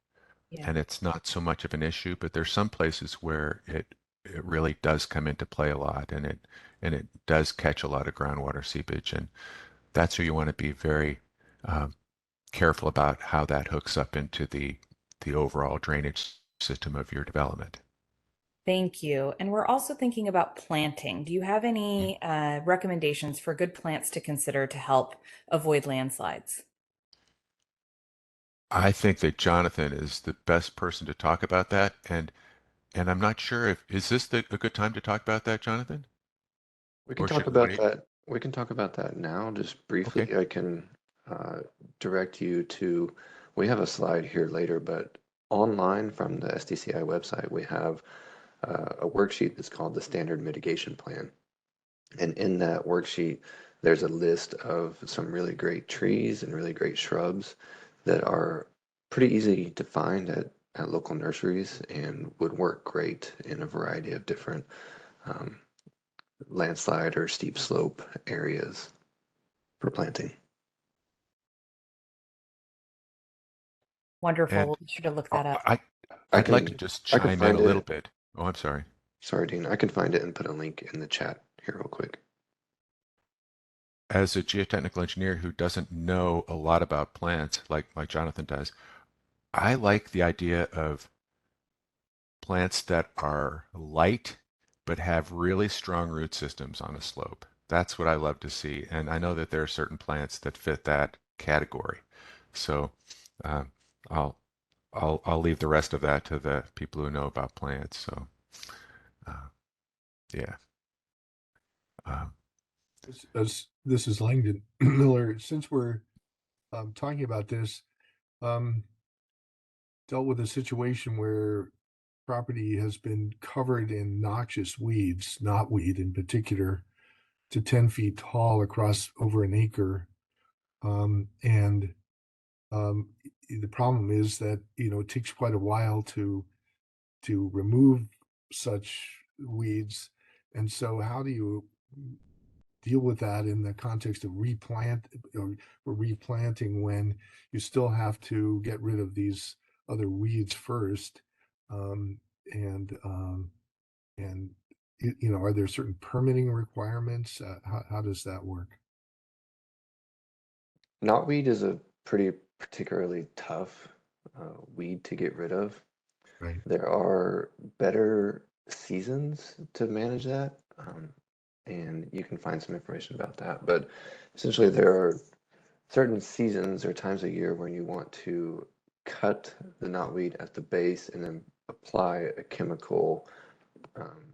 Yeah. and it's not so much of an issue. But there's some places where it really does come into play a lot, and it does catch a lot of groundwater seepage, and that's where you want to be very careful about how that hooks up into the overall drainage system of your development. Thank you. And we're also thinking about planting. Do you have any recommendations for good plants to consider to help avoid landslides? I think that Jonathan is the best person to talk about that, and I'm not sure if is this a good time to talk about that, Jonathan, We can or talk should we about wait? that. We can talk about that now, just Okay. briefly. I can uh, direct you to, we have a slide here later, but online from the SDCI website, we have a worksheet that's called the Standard Mitigation Plan. And in that worksheet, there's a list of some really great trees and really great shrubs that are pretty easy to find at local nurseries and would work great in a variety of different um, landslide or steep slope areas for planting. Wonderful. And We'll be sure to look that up. I I'd like to can just I can chime in a find little it. bit. Oh, I'm sorry. Sorry, Dean. I can find it and put a link in the chat here real quick. As a geotechnical engineer who doesn't know a lot about plants like Jonathan does, I like the idea of plants that are light but have really strong root systems on a slope. That's what I love to see. And I know that there are certain plants that fit that category. So um, I'll I'll leave the rest of that to the people who know about plants. So uh, yeah. Um, This is Langdon Miller. Since we're talking about this, um, dealt with a situation where property has been covered in noxious weeds, knotweed in particular, to 10 feet tall across over an acre. And the problem is that, it takes quite a while to remove such weeds. And so how do you deal with that in the context of or replanting when you still have to get rid of these other weeds first? Um, and and are there certain permitting requirements? How does that work? Knotweed is a pretty particularly tough weed to get rid of. Right. There are better seasons to manage that, and you can find some information about that. But essentially, there are certain seasons or times of year when you want to cut the knotweed at the base and then apply a chemical um,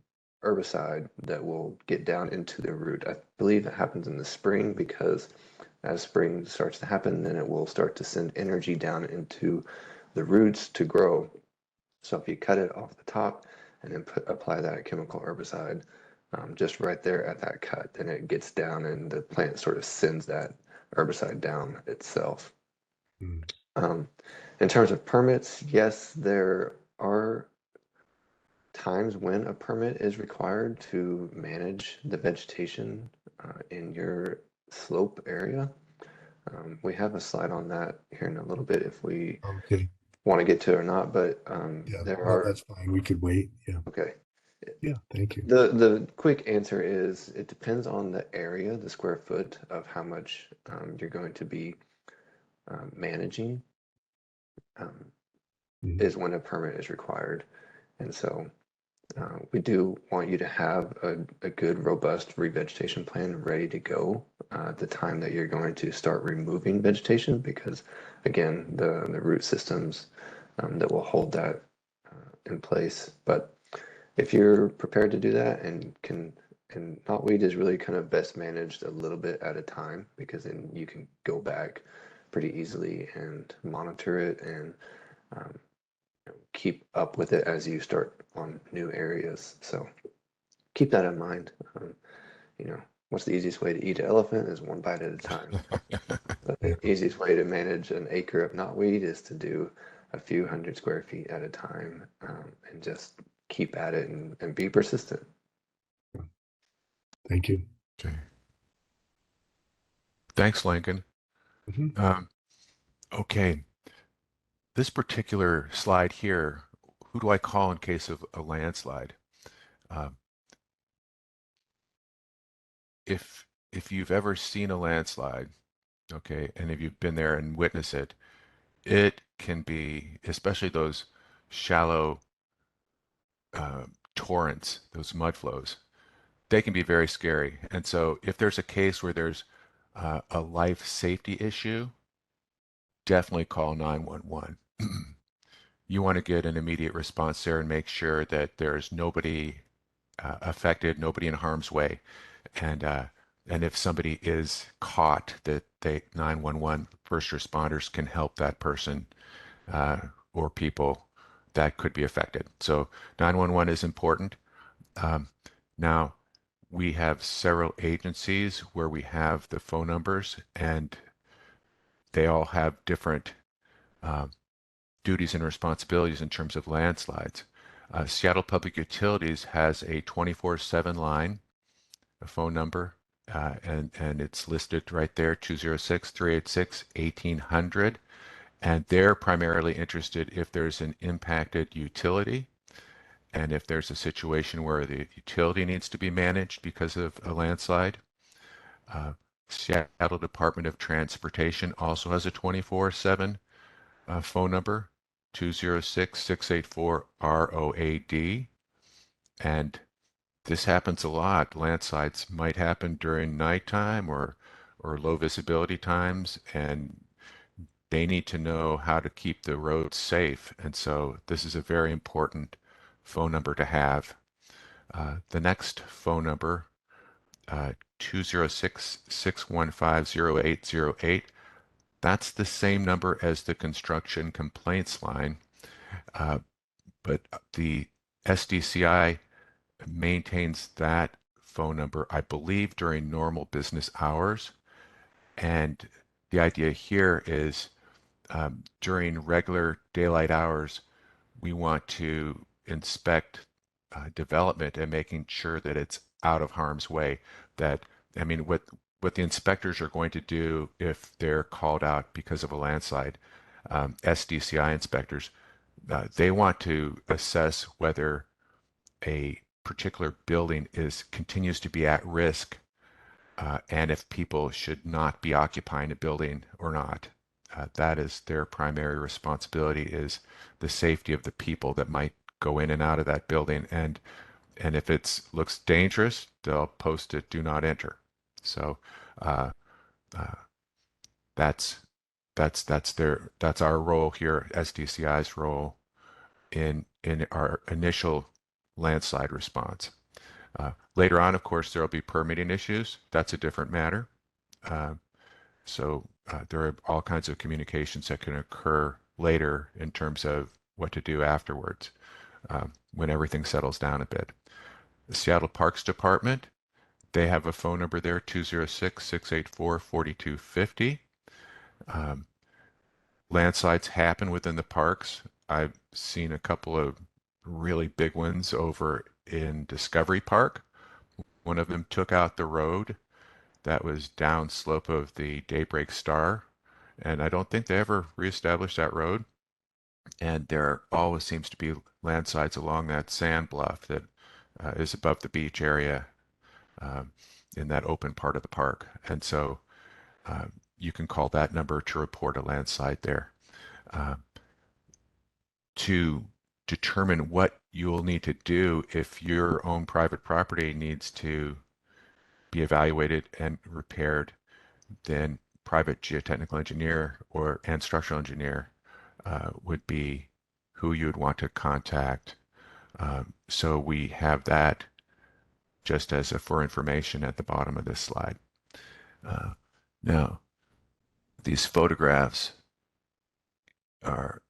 herbicide that will get down into the root. I believe it happens in the spring because as spring starts to happen, then it will start to send energy down into the roots to grow. So if you cut it off the top and then apply that chemical herbicide just right there at that cut, then it gets down and the plant sort of sends that herbicide down itself. Mm. In terms of permits, yes, there are times when a permit is required to manage the vegetation in your slope area. We have a slide on that here in a little bit if we Okay. want to get to it or not, but Yeah, there no, are. that's fine. We could wait. Yeah. Okay. Yeah. Thank you. The quick answer is it depends on the area, the square foot of how much you're going to be managing Mhm. is when a permit is required. And so we do want you to have a good, robust revegetation plan ready to go at the time that you're going to start removing vegetation, because again, the root systems that will hold that in place. But if you're prepared to do that and knotweed is really kind of best managed a little bit at a time, because then you can go back pretty easily and monitor it and um, keep up with it as you start on new areas. So keep that in mind. You know, what's the easiest way to eat an elephant is one bite at a time. But Yeah. the easiest way to manage an acre of knotweed is to do a few hundred square feet at a time and just keep at it and be persistent. Thank you. okay. Thanks, Lincoln. Mhm. Okay, this particular slide here, who do I call in case of a landslide? Um, if you've ever seen a landslide, okay, and if you've been there and witnessed it, it can be, especially those shallow torrents, those mud flows, they can be very scary. And so if there's a case where there's a life safety issue, definitely call 911. You want to get an immediate response there and make sure that there's nobody affected, nobody in harm's way. And and if somebody is caught, that they 911 first responders can help that person uh, or people that could be affected. So 911 is important. Um, Now, we have several agencies where we have the phone numbers, and they all have different um, duties and responsibilities in terms of landslides. Seattle Public Utilities has a 24/7 line, a phone number, and it's listed right there, 206-386-1800. And they're primarily interested if there's an impacted utility and if there's a situation where the utility needs to be managed because of a landslide. Uh, Seattle Department of Transportation also has a 24/7 phone number, 206-684-ROAD. And this happens a lot. Landslides might happen during nighttime or low visibility times, and they need to know how to keep the roads safe. And so this is a very important phone number to have. The next phone number, 206-615-0808, that's the same number as the construction complaints line, uh, but the SDCI maintains that phone number, I believe, during normal business hours. And the idea here is during regular daylight hours, we want to inspect development and making sure that it's out of harm's way. That, I mean, what the inspectors are going to do if they're called out because of a landslide, SDCI inspectors, they want to assess whether a particular building is continues to be at risk, and if people should not be occupying a building or not. That is their primary responsibility, is the safety of the people that might go in and out of that building. And if it looks dangerous, they'll post it "Do not enter." So uh, uh, that's that's our role here, SDCI's role in our initial landslide response. Later on, of course, there will be permitting issues. That's a different matter. Uh, so there are all kinds of communications that can occur later in terms of what to do afterwards when everything settles down a bit. The Seattle Parks Department, they have a phone number there, 206-684-4250. Um, Landslides happen within the parks. I've seen a couple of really big ones over in Discovery Park. One of them took out the road that was downslope of the Daybreak Star, and I don't think they ever reestablished that road. And there always seems to be landslides along that sand bluff that is above the beach area um, in that open part of the park. And so uh, you can call that number to report a landslide there. Uh, to determine what you'll need to do if your own private property needs to be evaluated and repaired, then private geotechnical engineer and structural engineer would be who you would want to contact. So we have that just as for information at the bottom of this slide. Uh, Now, these photographs are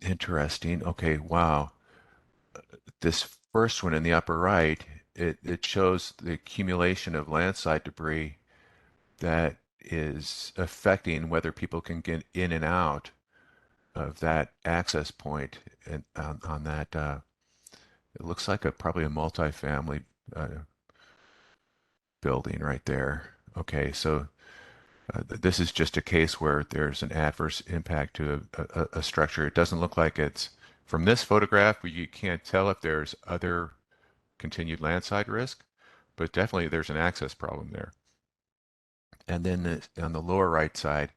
interesting. Okay, wow. This first one in the upper right, it shows the accumulation of landslide debris that is affecting whether people can get in and out of that access point. And on that, it looks like probably a multifamily building right there. Okay, so This is just a case where there's an adverse impact to a structure. It doesn't look like it's, from this photograph, you can't tell if there's other continued landslide risk, but definitely there's an access problem there. And then on the lower right side,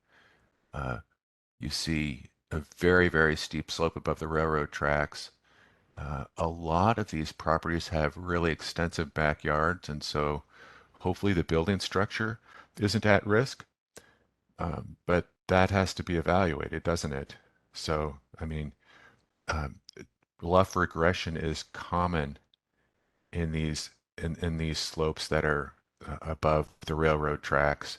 you see a very, very steep slope above the railroad tracks. A lot of these properties have really extensive backyards, and so hopefully the building structure isn't at risk. But that has to be evaluated, doesn't it? So, I mean, um, bluff regression is common in these slopes that are above the railroad tracks,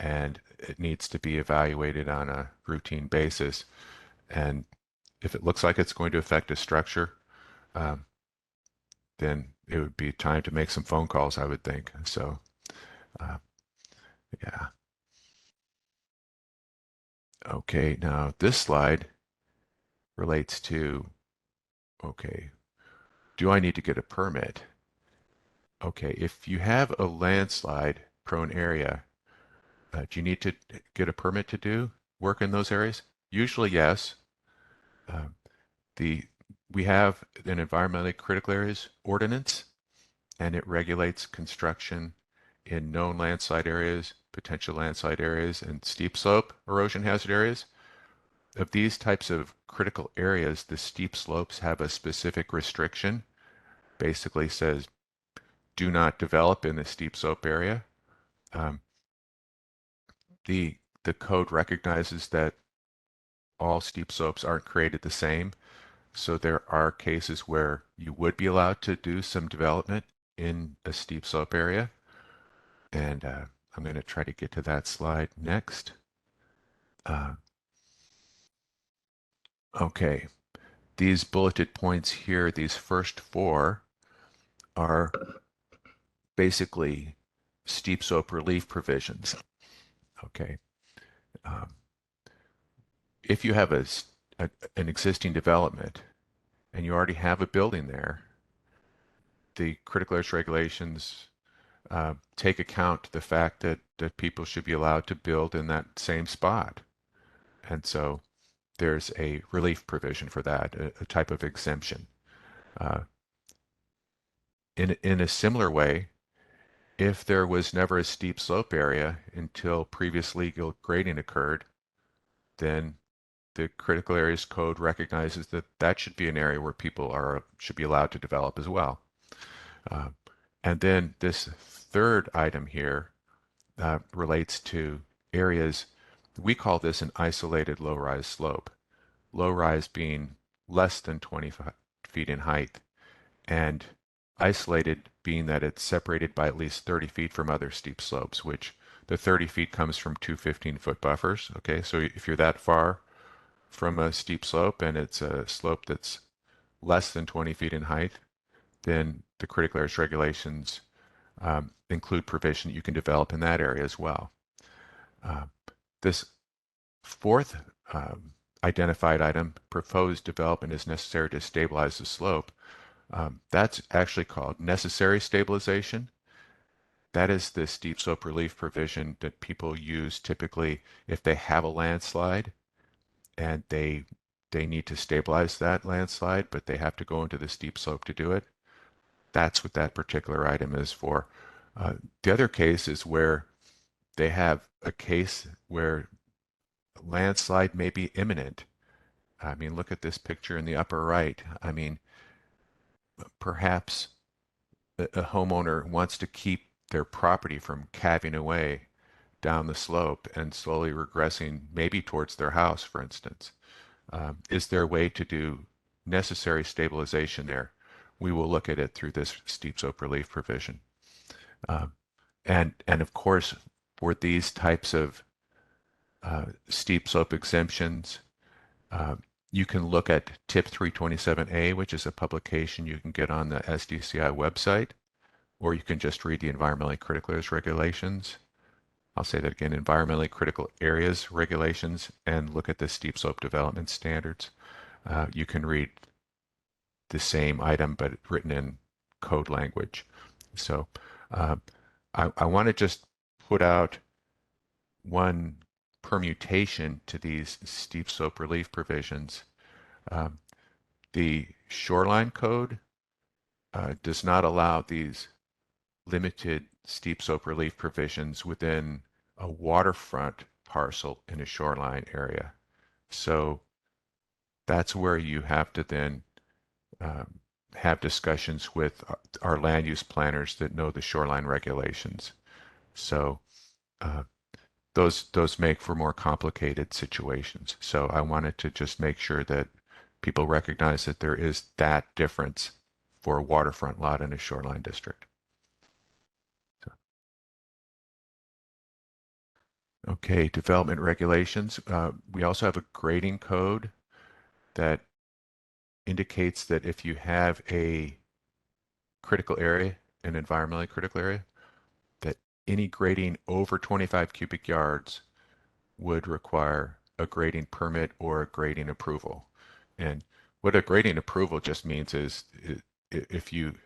and it needs to be evaluated on a routine basis. And if it looks like it's going to affect a structure, um, then it would be time to make some phone calls, I would think. So, uh, yeah. Okay, now this slide relates to, okay, do I need to get a permit? Okay, if you have a landslide prone area, do you need to get a permit to do work in those areas? Usually, yes. Uh, the we have an environmentally critical areas ordinance, and it regulates construction in known landslide areas, potential landslide areas, and steep slope erosion hazard areas. Of these types of critical areas, the steep slopes have a specific restriction. Basically says, do not develop in the steep slope area. Um, the code recognizes that all steep slopes aren't created the same. So there are cases where you would be allowed to do some development in a steep slope area. And I'm going to try to get to that slide next. Okay, these bulleted points here, these first four, are basically steep slope relief provisions. Okay. Um, if you have an existing development and you already have a building there, the critical areas regulations take account the fact that people should be allowed to build in that same spot. And so there's a relief provision for that, a type of exemption. Uh, in a similar way, if there was never a steep slope area until previous legal grading occurred, then the critical areas code recognizes that that should be an area where people should be allowed to develop as well. Uh, and then this third item here relates to areas, we call this an isolated low-rise slope. Low-rise being less than 20 feet in height, and isolated being that it's separated by at least 30 feet from other steep slopes, which the 30 feet comes from two 15-foot buffers. Okay, so if you're that far from a steep slope and it's a slope that's less than 20 feet in height, then the critical areas regulations include provision that you can develop in that area as well. This fourth identified item, proposed development is necessary to stabilize the slope. That's actually called necessary stabilization. That is the steep slope relief provision that people use typically if they have a landslide and they need to stabilize that landslide, but they have to go into the steep slope to do it. That's what that particular item is for. The other case is where they have a case where landslide may be imminent. I mean, look at this picture in the upper right. I mean, perhaps a homeowner wants to keep their property from calving away down the slope and slowly regressing maybe towards their house, for instance. Is there a way to do necessary stabilization there? We will look at it through this steep slope relief provision. And of course, for these types of steep slope exemptions, you can look at TIP 327A, which is a publication you can get on the SDCI website, or you can just read the environmentally critical areas regulations. I'll say that again, environmentally critical areas regulations, and look at the steep slope development standards. You can read the same item, but written in code language. So I want to just put out one permutation to these steep slope relief provisions. Um, the shoreline code does not allow these limited steep slope relief provisions within a waterfront parcel in a shoreline area. So that's where you have to then um, have discussions with our land use planners that know the shoreline regulations. So uh, those make for more complicated situations. So I wanted to just make sure that people recognize that there is that difference for a waterfront lot in a shoreline district. Okay, development regulations. We also have a grading code that indicates that if you have a critical area, an environmentally critical area, that any grading over 25 cubic yards would require a grading permit or a grading approval. And what a grading approval just means is if you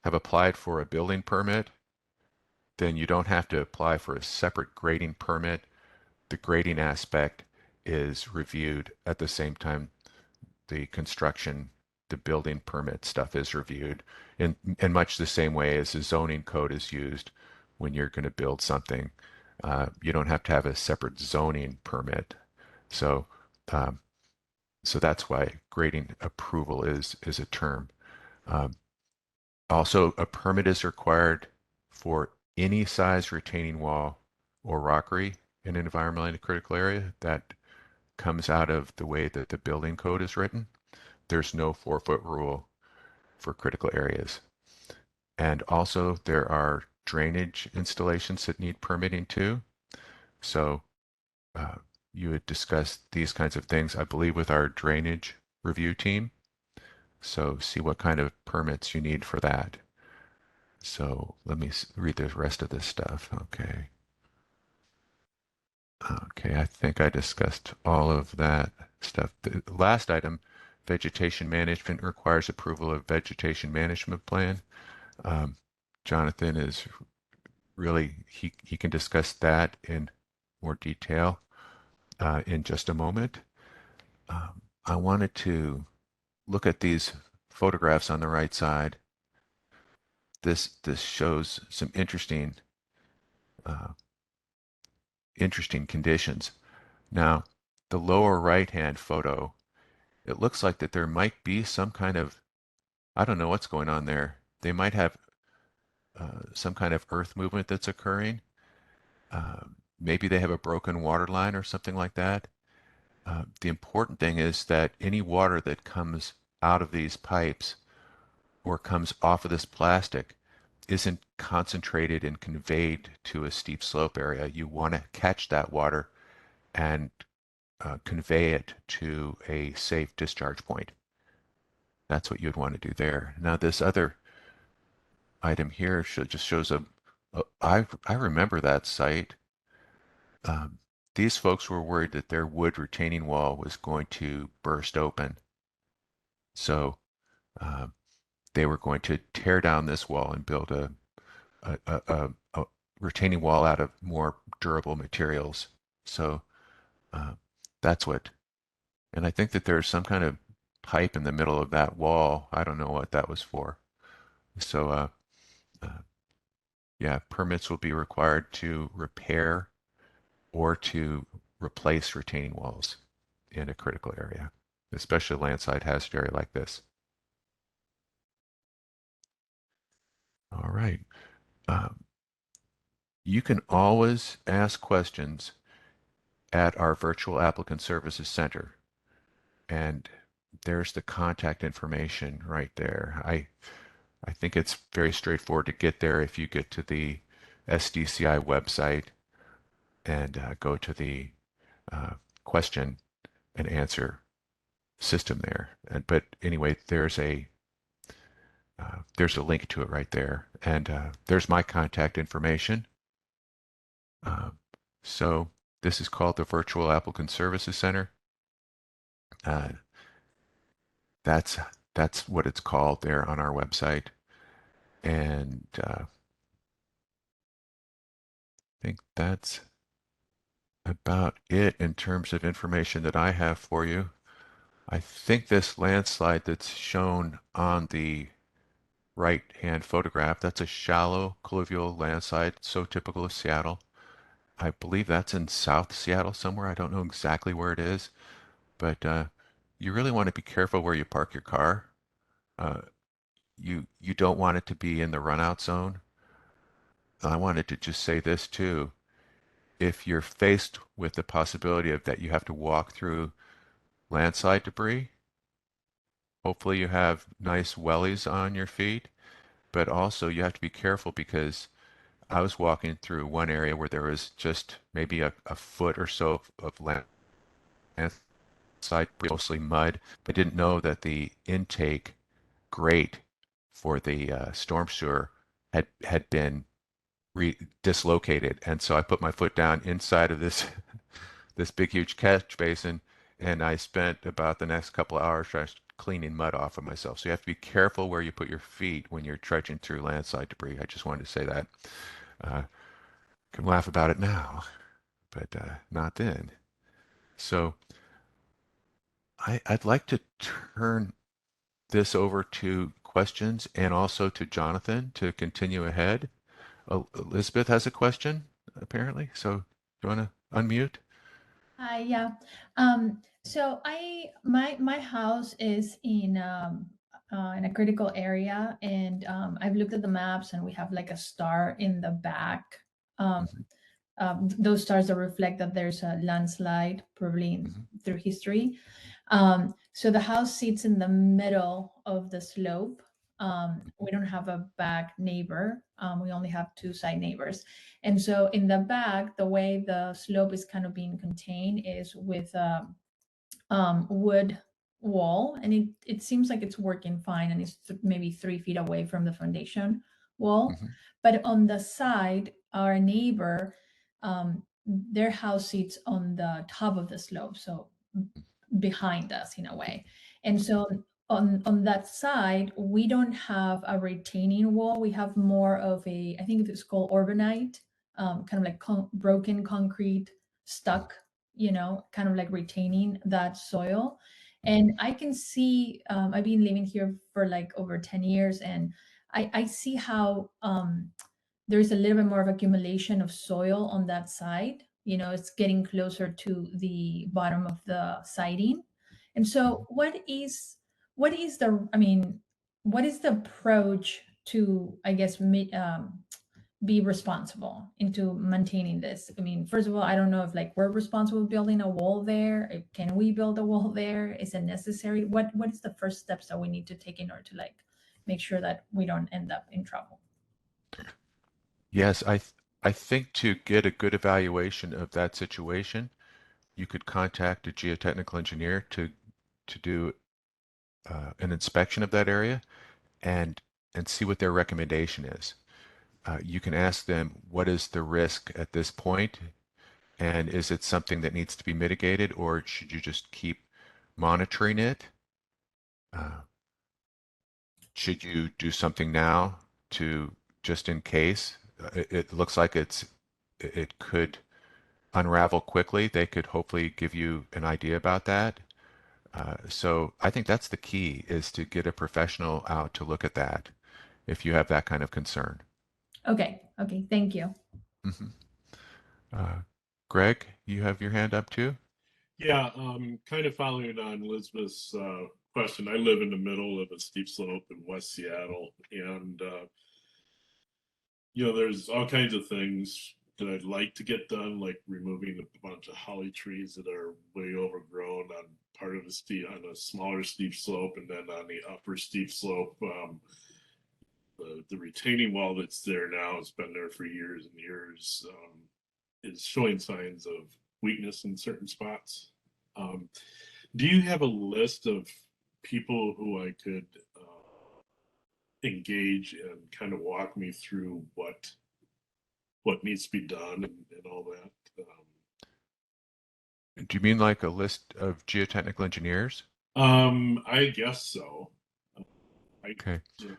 have applied for a building permit, then you don't have to apply for a separate grading permit. The grading aspect is reviewed at the same time the construction, the building permit stuff is reviewed in much the same way as the zoning code is used when you're going to build something. You don't have to have a separate zoning permit. So, um, so that's why grading approval is a term. Um, Also, a permit is required for any size retaining wall or rockery in an environmentally critical area that comes out of the way that the building code is written. There's no 4-foot rule for critical areas. And also there are drainage installations that need permitting too. So uh, you would discuss these kinds of things, I believe, with our drainage review team. So see what kind of permits you need for that. So let me read the rest of this stuff. Okay. Okay, I think I discussed all of that stuff. The last item, vegetation management requires approval of vegetation management plan. Um, Jonathan is really, he can discuss that in more detail in just a moment. I wanted to look at these photographs on the right side. This shows some uh, interesting conditions. Now, the lower right-hand photo, it looks like that there might be some kind of, I don't know what's going on there. They might have some kind of earth movement that's occurring. Maybe they have a broken water line or something like that. The important thing is that any water that comes out of these pipes or comes off of this plastic isn't concentrated and conveyed to a steep slope area. You want to catch that water and convey it to a safe discharge point. That's what you'd want to do there. Now, this other item here just shows I remember that site. Um, these folks were worried that their wood retaining wall was going to burst open. So um, they were going to tear down this wall and build a retaining wall out of more durable materials. So uh, that's what, and I think that there's some kind of pipe in the middle of that wall. I don't know what that was for. So uh, yeah, permits will be required to repair or to replace retaining walls in a critical area, especially a landslide hazard area like this. All right. Um, you can always ask questions at our Virtual Applicant Services Center. And there's the contact information right there. I think it's very straightforward to get there if you get to the SDCI website and go to the question and answer system there. But anyway, there's a link to it right there, and there's my contact information. Uh, so this is called the Virtual Applicant Services Center. Uh, that's that's what it's called there on our website, and I think that's about it in terms of information that I have for you. I think this landslide that's shown on the right-hand photograph, that's a shallow colluvial landslide, so typical of Seattle. I believe that's in South Seattle somewhere. I don't know exactly where it is, but you really want to be careful where you park your car. Uh, you don't want it to be in the runout zone. I wanted to just say this too. If you're faced with the possibility of that you have to walk through landslide debris, hopefully you have nice wellies on your feet, but also you have to be careful because I was walking through one area where there was just maybe a foot or so of landslide, mostly mud. I didn't know that the intake grate for the storm sewer had been dislocated, and so I put my foot down inside of this this big huge catch basin, and I spent about the next couple of hours just cleaning mud off of myself. So you have to be careful where you put your feet when you're trudging through landslide debris. I just wanted to say that. Uh, can laugh about it now, but not then. So I'd like to turn this over to questions and also to Jonathan to continue ahead. Elizabeth has a question, apparently. So do you want to unmute? Hi, yeah. So my house is in a critical area, and I've looked at the maps, and we have like a star in the back. Um, Mhm, those stars that reflect that there's a landslide, probably mhm, through history. So the house sits in the middle of the slope. We don't have a back neighbor. We only have two side neighbors. And so in the back, the way the slope is kind of being contained is with a wood wall. And it seems like it's working fine, and it's maybe 3 feet away from the foundation wall. mhm, But on the side, our neighbor, their house sits on the top of the slope. So behind us in a way. And so on that side, we don't have a retaining wall. We have more of a, I think it's called urbanite, kind of like broken concrete stuck, kind of like retaining that soil. mhm, And I can see, I've been living here for like over 10 years, and I see how there's a little bit more of accumulation of soil on that side. It's getting closer to the bottom of the siding. And so what is the, I mean, what is the approach to, I guess, be responsible into maintaining this? I mean, first of all, I don't know if like we're responsible for building a wall there. Can we build a wall there? Is it necessary? What is the first steps that we need to take in order to like make sure that we don't end up in trouble? Yes, I think to get a good evaluation of that situation, you could contact a geotechnical engineer to do an inspection of that area and see what their recommendation is. You can ask them, what is the risk at this point, and is it something that needs to be mitigated, or should you just keep monitoring it? Uh, should you do something now to just in case? It looks like it could unravel quickly. They could hopefully give you an idea about that. So I think that's the key, is to get a professional out to look at that if you have that kind of concern. Okay. Thank you. Hmm. Greg, you have your hand up too? Yeah, kind of following on Elizabeth's question. I live in the middle of a steep slope in West Seattle, and there's all kinds of things that I'd like to get done, like removing a bunch of holly trees that are way overgrown on part of the steep, on a smaller steep slope, and then on the upper steep slope, the retaining wall that's there now, has been there for years and years, is showing signs of weakness in certain spots. Um, do you have a list of people who I could engage and kind of walk me through what needs to be done and all that? Do you mean like a list of geotechnical engineers? I guess so. I Okay. yeah.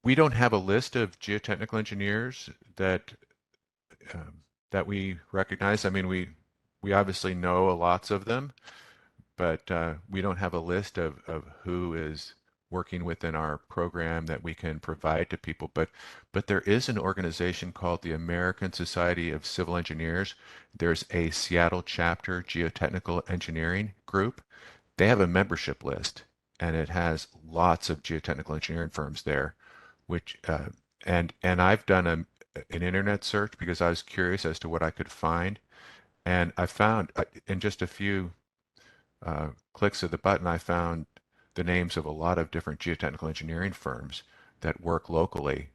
We don't have a list of geotechnical engineers that um, that we recognize. I mean, we obviously know lots of them, but we don't have a list of who is working within our program that we can provide to people. But there is an organization called the American Society of Civil Engineers. There's a Seattle chapter geotechnical engineering group. They have a membership list, and it has lots of geotechnical engineering firms there, which and I've done an internet search because I was curious as to what I could find, and I found in just a few clicks of the button, I found the names of a lot of different geotechnical engineering firms that work locally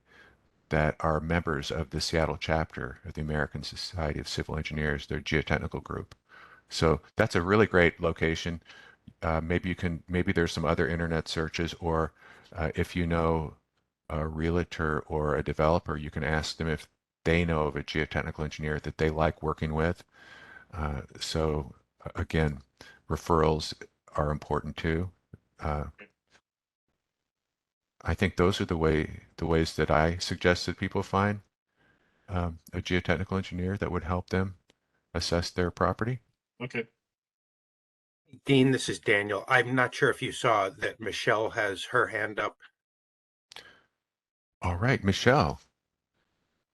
that are members of the Seattle chapter of the American Society of Civil Engineers, their geotechnical group. So that's a really great location. Maybe there's some other internet searches, or if you know a realtor or a developer, you can ask them if they know of a geotechnical engineer that they like working with. So again, referrals are important too. Uh, I think those are the ways that I suggest that people find a geotechnical engineer that would help them assess their property. Okay. Dean, this is Daniel. I'm not sure if you saw that Michelle has her hand up. All right, Michelle,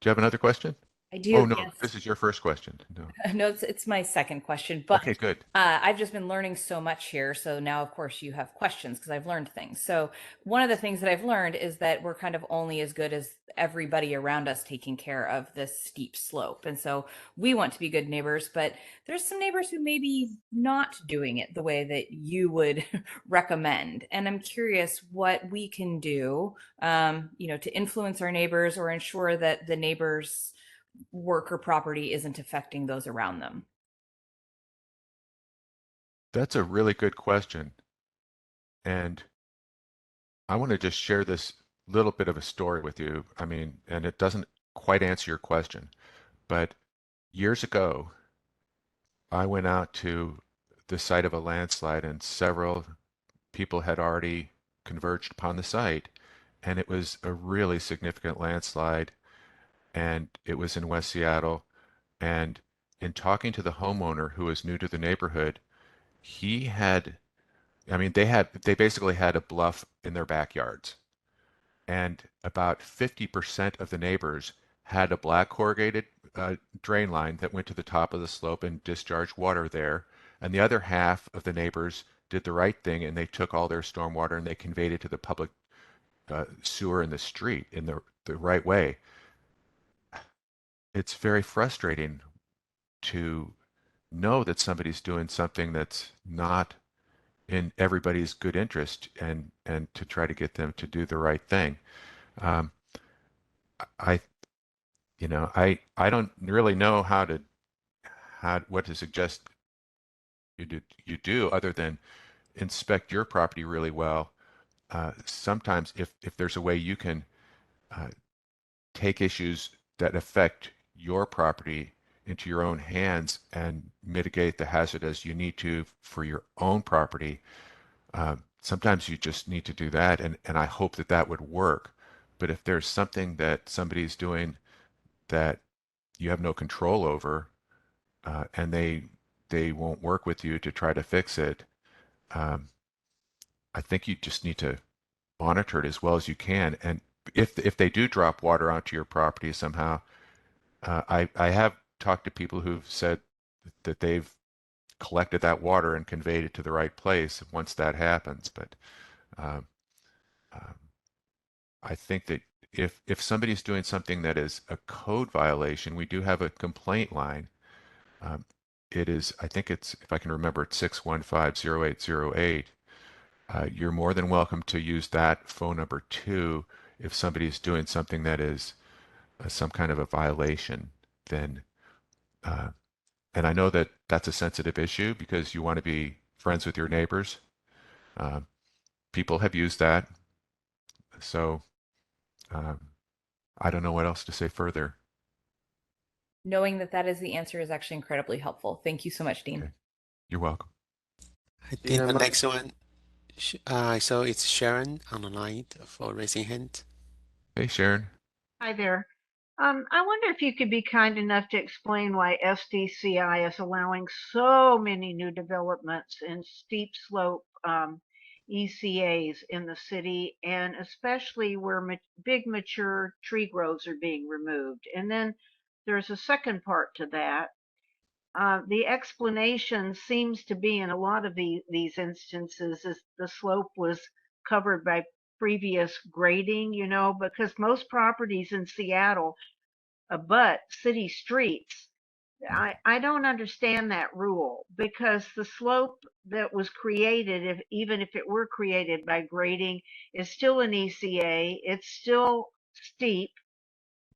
do you have another question? I do. Oh no, Yes. this is your first question. No. No, it's my second question, but Okay, good. I've just been learning so much here. So now, of course, you have questions because I've learned things. So one of the things that I've learned is that we're kind of only as good as everybody around us taking care of this steep slope. And so we want to be good neighbors, but there's some neighbors who may be not doing it the way that you would recommend. And I'm curious what we can do, to influence our neighbors or ensure that the neighbors' work or property isn't affecting those around them. That's a really good question. And I want to just share this little bit of a story with you. I mean, and it doesn't quite answer your question, but years ago, I went out to the site of a landslide, and several people had already converged upon the site. And it was a really significant landslide, and it was in West Seattle. And in talking to the homeowner who was new to the neighborhood, he had, I mean, they basically had a bluff in their backyards, and about 50% of the neighbors had a black corrugated drain line that went to the top of the slope and discharged water there. And the other half of the neighbors did the right thing, and they took all their stormwater and they conveyed it to the public sewer in the street in the right way. It's very frustrating to know that somebody's doing something that's not in everybody's good interest, and to try to get them to do the right thing. Um, I I don't really know what to suggest you do other than inspect your property really well. Sometimes if there's a way you can uh, take issues that affect your property into your own hands and mitigate the hazard as you need to for your own property, sometimes you just need to do that, and I hope that that would work. But if there's something that somebody's doing that you have no control over, and they won't work with you to try to fix it, um, I think you just need to monitor it as well as you can. And if they do drop water onto your property somehow, I have talked to people who've said that they've collected that water and conveyed it to the right place once that happens. But um, um, I think that if somebody's doing something that is a code violation, we do have a complaint line. Um, I think it's, if I can remember, it's 615-0808. You're more than welcome to use that phone number too if somebody's doing something that is some kind of a violation. Then, uh, and I know that that's a sensitive issue because you want to be friends with your neighbors. Uh, People have used that, so um, I don't know what else to say further. Knowing that that is the answer is actually incredibly helpful. Thank you so much, Dean. Okay. You're welcome. I think Dina, the my- next one, so it's Sharon on the line for raising hand. Hey, Sharon. Hi there. I wonder if you could be kind enough to explain why SDCI is allowing so many new developments in steep slope ECAs in the city, and especially where big mature tree groves are being removed. And then there's a second part to that. The explanation seems to be in a lot of these instances is the slope was covered by previous grading, you know, because most properties in Seattle abut city streets. I don't understand that rule because the slope that was created, if even if it were created by grading, is still an ECA. It's still steep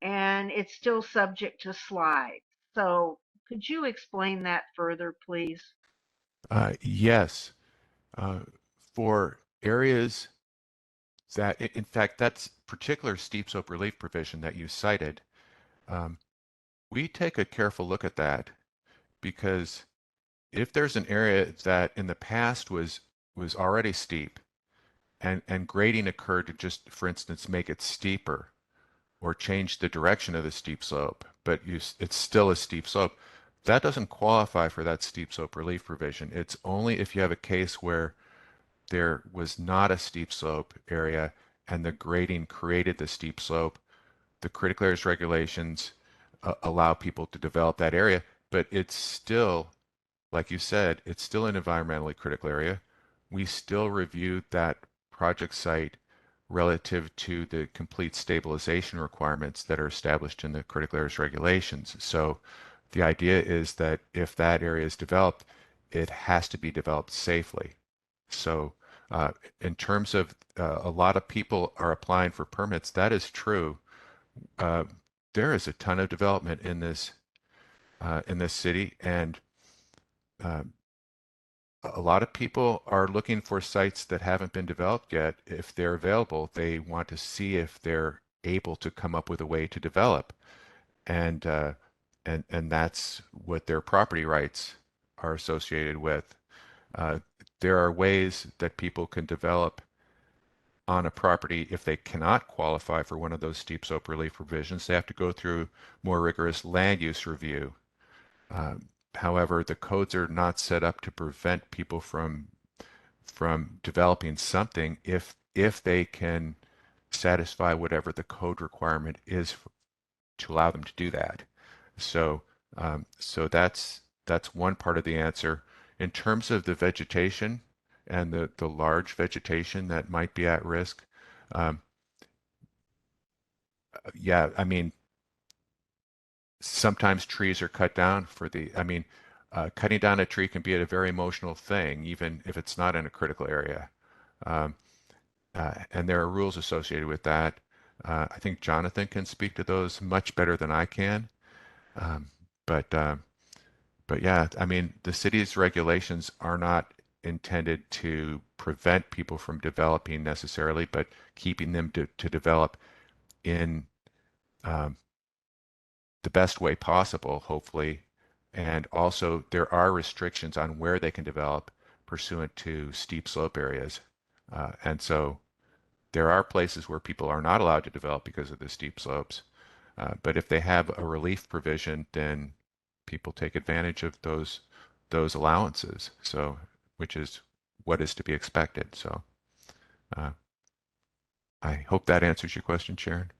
and it's still subject to slide. So could you explain that further, please? Yes. For areas that, in fact, that's particular steep slope relief provision that you cited. Um, we take a careful look at that because if there's an area that in the past was already steep and grading occurred to just, for instance, make it steeper or change the direction of the steep slope, but it's still a steep slope, that doesn't qualify for that steep slope relief provision. It's only if you have a case where there was not a steep slope area and the grading created the steep slope. The critical areas regulations allow people to develop that area, but it's still, like you said, it's still an environmentally critical area. We still review that project site relative to the complete stabilization requirements that are established in the critical areas regulations. So the idea is that if that area is developed, it has to be developed safely. So in terms of a lot of people are applying for permits, that is true. Uh, there is a ton of development in this city, and uh, a lot of people are looking for sites that haven't been developed yet. If they're available, they want to see if they're able to come up with a way to develop, and and that's what their property rights are associated with. Uh, there are ways that people can develop on a property if they cannot qualify for one of those steep slope relief provisions. They have to go through more rigorous land use review. However, the codes are not set up to prevent people from developing something if they can satisfy whatever the code requirement is to allow them to do that. So so that's one part of the answer. In terms of the vegetation and the large vegetation that might be at risk, um, yeah, I mean, sometimes trees are cut down for cutting down a tree can be a very emotional thing, even if it's not in a critical area. Um, and there are rules associated with that. I think Jonathan can speak to those much better than I can. Um, but but yeah, I mean, the city's regulations are not intended to prevent people from developing necessarily, but keeping them to develop in um, the best way possible, hopefully. And also, there are restrictions on where they can develop pursuant to steep slope areas. And so there are places where people are not allowed to develop because of the steep slopes. But if they have a relief provision, then people take advantage of those allowances. So, which is what is to be expected. So, uh, I hope that answers your question, Sharon.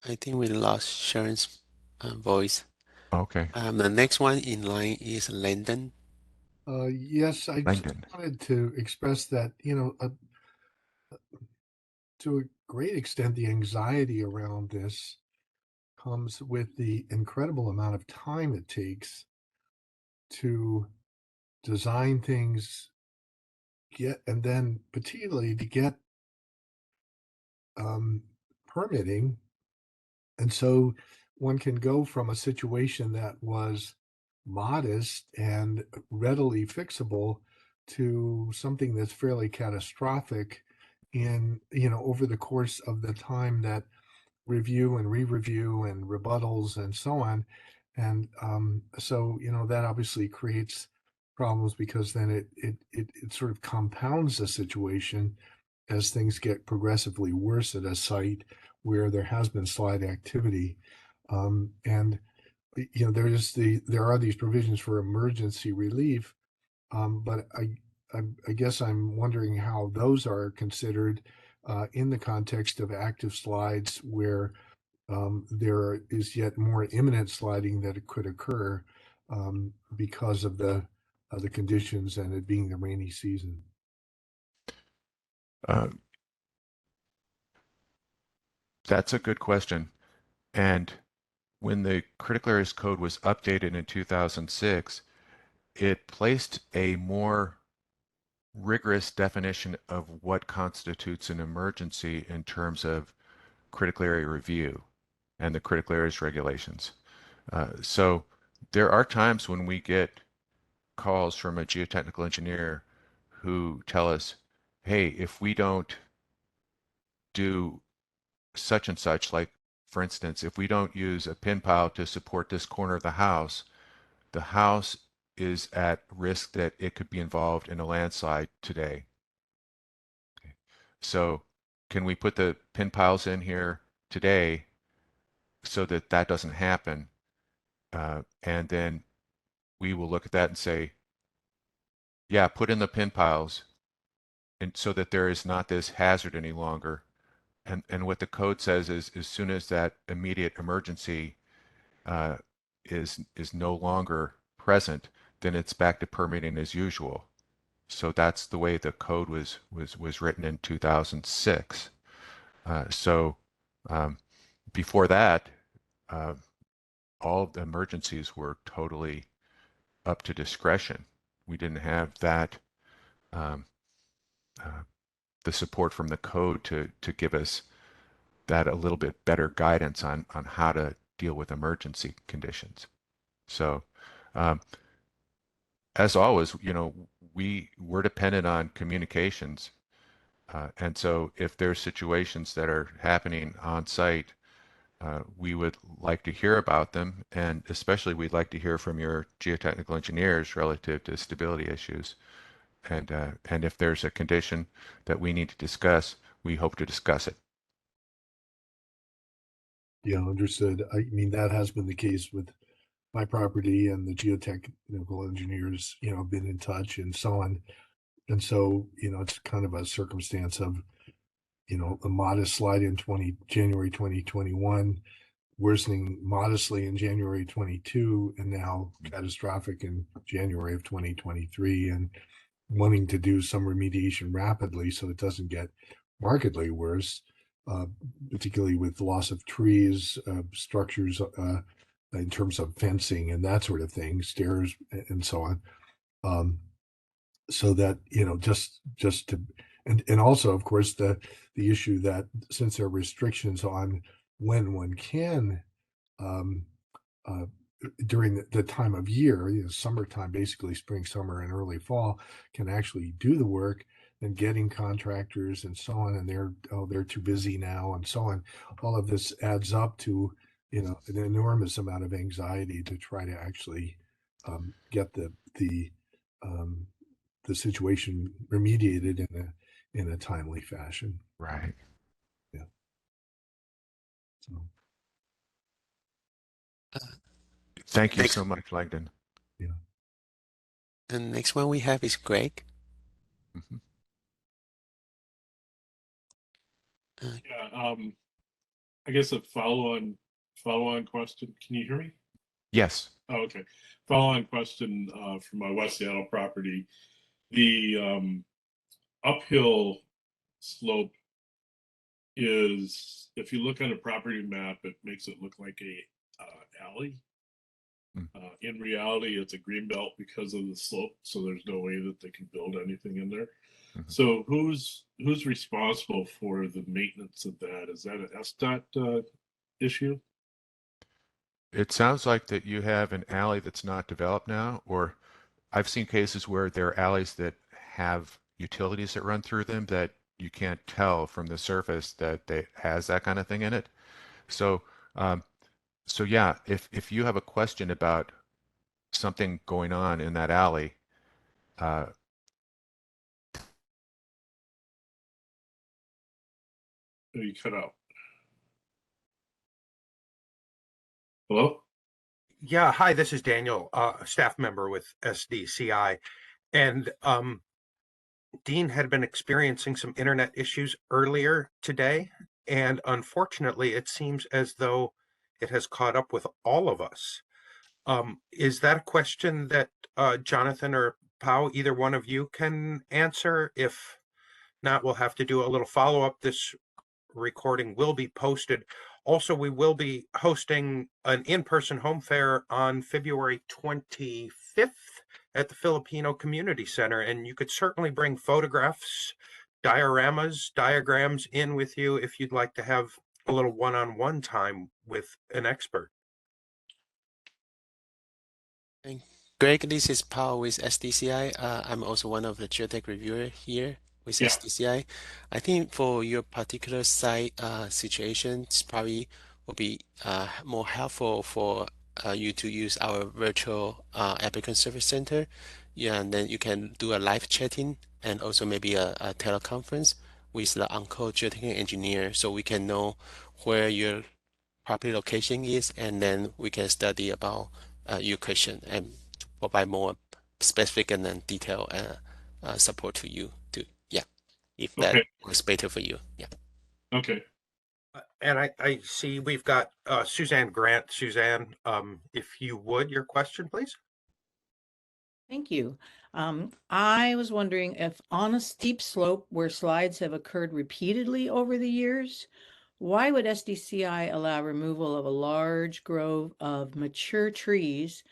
I think we lost Sharon's voice. Okay, The next one in line is Landon. Yes, I just Langdon. wanted to express that, to a great extent, the anxiety around this comes with the incredible amount of time it takes to design things, and then particularly to get permitting. And so one can go from a situation that was modest and readily fixable to something that's fairly catastrophic in, over the course of the time that review and re-review and rebuttals and so on. And so, that obviously creates problems because then it sort of compounds the situation as things get progressively worse at a site where there has been slide activity. And there are these provisions for emergency relief, but I guess I'm wondering how those are considered in the context of active slides where there is yet more imminent sliding that it could occur because of the conditions and it being the rainy season. Uh, that's a good question. And when the critical areas code was updated in 2006, it placed a more rigorous definition of what constitutes an emergency in terms of critical area review and the critical areas regulations. So there are times when we get calls from a geotechnical engineer who tell us, hey, if we don't do such and such, like for instance, if we don't use a pin pile to support this corner of the house is at risk that it could be involved in a landslide today. Okay. So can we put the pin piles in here today so that that doesn't happen? And then we will look at that and say, yeah, put in the pin piles and so that there is not this hazard any longer. And what the code says is as soon as that immediate emergency uh, is no longer present, then it's back to permitting as usual. So that's the way the code was written in 2006. So before that, uh, all of the emergencies were totally up to discretion. We didn't have that um, uh, the support from the code to give us that a little bit better guidance on how to deal with emergency conditions. So um, as always, we're dependent on communications. And so if there's situations that are happening on site, we would like to hear about them. And especially we'd like to hear from your geotechnical engineers relative to stability issues. And if there's a condition that we need to discuss, we hope to discuss it. Yeah, understood. I mean, that has been the case with my property, and the geotechnical engineers, have been in touch and so on. And so, it's kind of a circumstance of, a modest slide in January 2021, worsening modestly in January 22, and now catastrophic in January of 2023, and wanting to do some remediation rapidly so it doesn't get markedly worse, particularly with loss of trees, structures, in terms of fencing and that sort of thing, stairs and so on. So that, just to, and also, of course, the issue that since there are restrictions on when one can, um, uh, during the time of year, summertime, basically spring, summer, and early fall, can actually do the work, and getting contractors and so on, and they're too busy now and so on. All of this adds up to an enormous amount of anxiety to try to actually get um, the situation remediated in a timely fashion. Right. Yeah. So. Thank you Next, so much, Langdon. Yeah. the next one we have is Greg. Mhm. Yeah, I guess a follow-on question. Can you hear me? Yes. Oh, okay. Follow-on question from my West Seattle property. The uphill slope is, if you look on a property map, it makes it look like a alley. In reality, it's a green belt because of the slope, so there's no way that they can build anything in there. So who's responsible for the maintenance of that? Is that an SDOT issue? It sounds like that you have an alley that's not developed now, or I've seen cases where there are alleys that have utilities that run through them that you can't tell from the surface that it has that kind of thing in it. So, um, yeah, if you have a question about something going on in that alley, uh, You cut out. Hello? Yeah, hi, this is Daniel, a staff member with SDCI. And Dean had been experiencing some internet issues earlier today. And unfortunately, it seems as though it has caught up with all of us. Is that a question that Jonathan or Pau, either one of you can answer? If not, we'll have to do a little follow-up. This recording will be posted. Also, we will be hosting an in-person home fair on February 25th at the Filipino Community Center, and you could certainly bring photographs, dioramas, diagrams in with you if you'd like to have a little one-on-one time with an expert. And Greg, this is Paul with SDCI. I'm also one of the geotech reviewer here with Yeah. SDCI. I think for your particular site situation, it's probably will be more helpful for you to use our virtual applicant service center. Yeah, and then you can do a live chatting and also maybe a teleconference with the on-call geotech engineer, so we can know where your property location is, and then we can study about your question and provide more specific and then detailed support to you to, yeah, if that Okay. works better for you. Yeah. Okay. And I see we've got Suzanne Grant. Suzanne, if you would, your question, please. Thank you. I was wondering if on a steep slope where slides have occurred repeatedly over the years, why would SDCI allow removal of a large grove of mature trees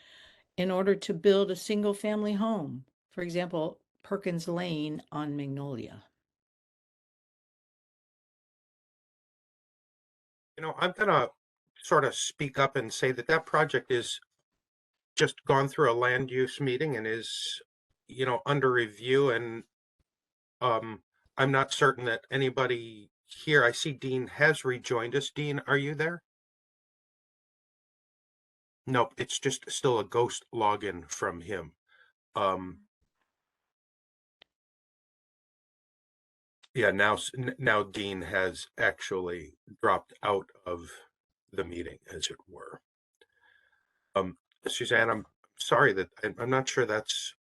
in order to build a single family home? For example, Perkins Lane on Magnolia. You know, I'm gonna sort of speak up and say that that project is just gone through a land use meeting and is, you know, under review. And I'm not certain that anybody here, I see Dean has rejoined us. Dean, are you there? Nope, it's just still a ghost login from him. Yeah, now Dean has actually dropped out of the meeting, as it were. Suzanne, I'm sorry that I'm not sure that's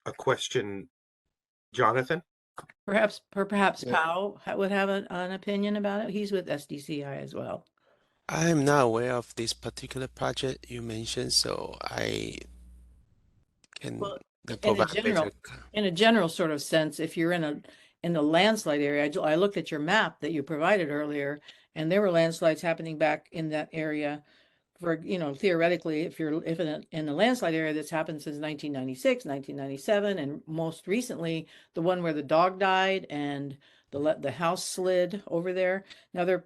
a question. Jonathan? Perhaps Yeah. Powell would have an opinion about it. He's with SDCI as well. I'm not aware of this particular project you mentioned, so I can Well, in a provide better. general sort of sense, if you're in the landslide area, I looked at your map that you provided earlier, and there were landslides happening back in that area. For, you know, theoretically, if in the landslide area that's happened since 1996, 1997, and most recently the one where the dog died and the house slid over there. Now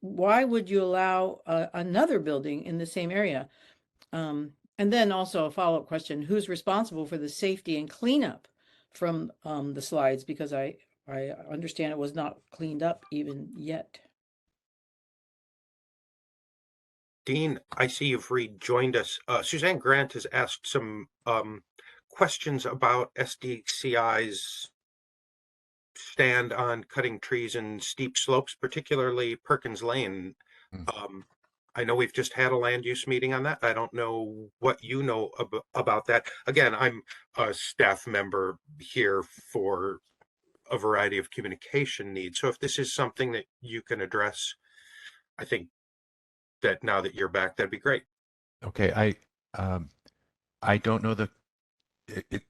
why would you allow another building in the same area? And then also a follow-up question, who's responsible for the safety and cleanup from the slides? Because I understand it was not cleaned up even yet. Dean, I see you've rejoined us. Suzanne Grant has asked some questions about SDCI's stand on cutting trees in steep slopes, particularly Perkins Lane. Mm. I know we've just had a land use meeting on that. I don't know what you know about that. Again, I'm a staff member here for a variety of communication needs. So if this is something that you can address, I think that now that you're back, that'd be great. Okay, I don't know the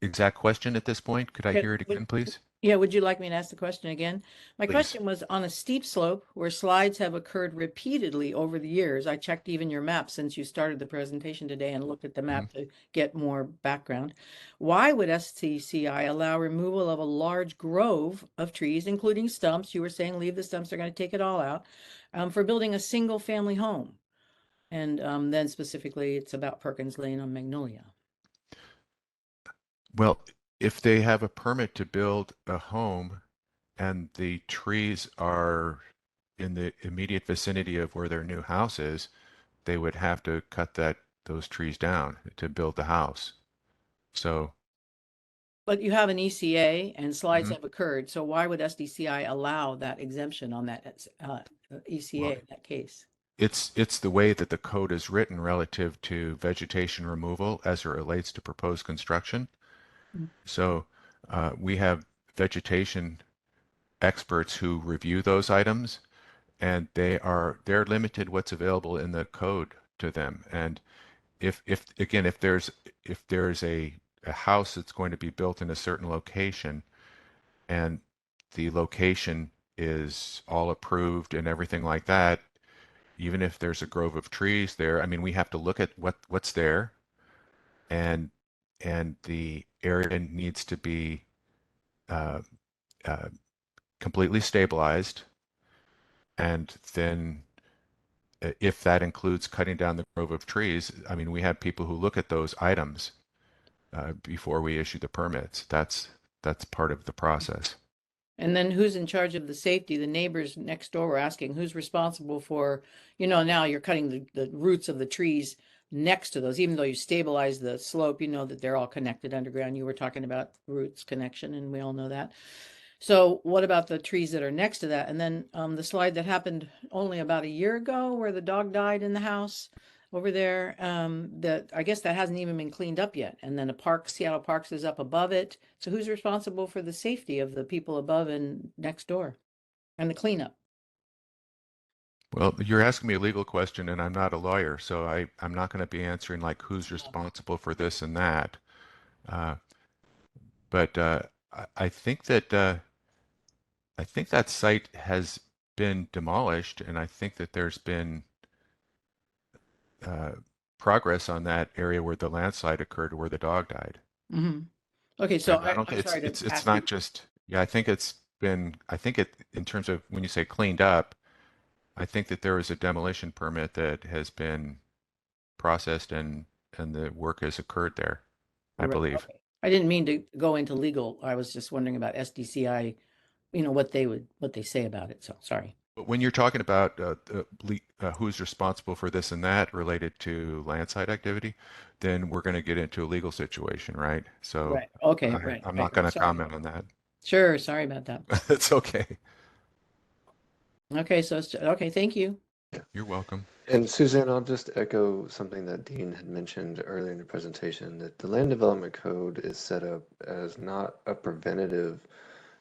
exact question at this point. Could I hear it again, please? Yeah, would you like me to ask the question again? My Please. question was on a steep slope where slides have occurred repeatedly over the years. I checked even your map since you started the presentation today and looked at the map to get more background. Why would SDCI allow removal of a large grove of trees, including stumps? You were saying leave the stumps, they're going to take it all out, for building a single family home. And then specifically, it's about Perkins Lane on Magnolia. Well, if they have a permit to build a home and the trees are in the immediate vicinity of where their new house is, they would have to cut those trees down to build the house. So But you have an ECA and slides Mhm. have occurred, so why would SDCI allow that exemption on that ECA Well, in that case? it's the way that the code is written relative to vegetation removal as it relates to proposed construction. Mm. So we have vegetation experts who review those items, and they're limited what's available in the code to them. And if again if there's a house that's going to be built in a certain location, and the location is all approved and everything like that, even if there's a grove of trees there, I mean, we have to look at what's there, and the area needs to be uh, uh, completely stabilized, and then if that includes cutting down the grove of trees, I mean, we have people who look at those items before we issue the permits. That's part of the process. And then who's in charge of the safety? The neighbors next door were asking who's responsible for, now you're cutting the roots of the trees next to those, even though you stabilize the slope, that they're all connected underground. You were talking about roots connection, and we all know that. So what about the trees that are next to that? And then the slide that happened only about a year ago where the dog died in the house over there, that I guess that hasn't even been cleaned up yet. And then Seattle Parks is up above it. So who's responsible for the safety of the people above and next door and the cleanup? Well, you're asking me a legal question, and I'm not a lawyer, so I'm not going to be answering like who's responsible for this and that. Uh, but I think that site has been demolished, and I think that there's been uh, progress on that area where the landslide occurred, where the dog died. Mm-hmm. Okay, so And I don't I'm think sorry to it's ask you. not just, yeah, I think it, in terms of when you say cleaned up, I think that there is a demolition permit that has been processed, and the work has occurred there, I Right, believe. okay. I didn't mean to go into legal. I was just wondering about SDCI, what they say about it. So sorry. But when you're talking about who's responsible for this and that related to landslide activity, then we're going to get into a legal situation, right? So Right. Okay, right. I'm not Right. going to Sorry. comment on that. Sure. Sorry about that. It's okay. Okay, so okay, thank you. You're welcome. And Suzanne, I'll just echo something that Dean had mentioned earlier in the presentation, that the land development code is set up as not a preventative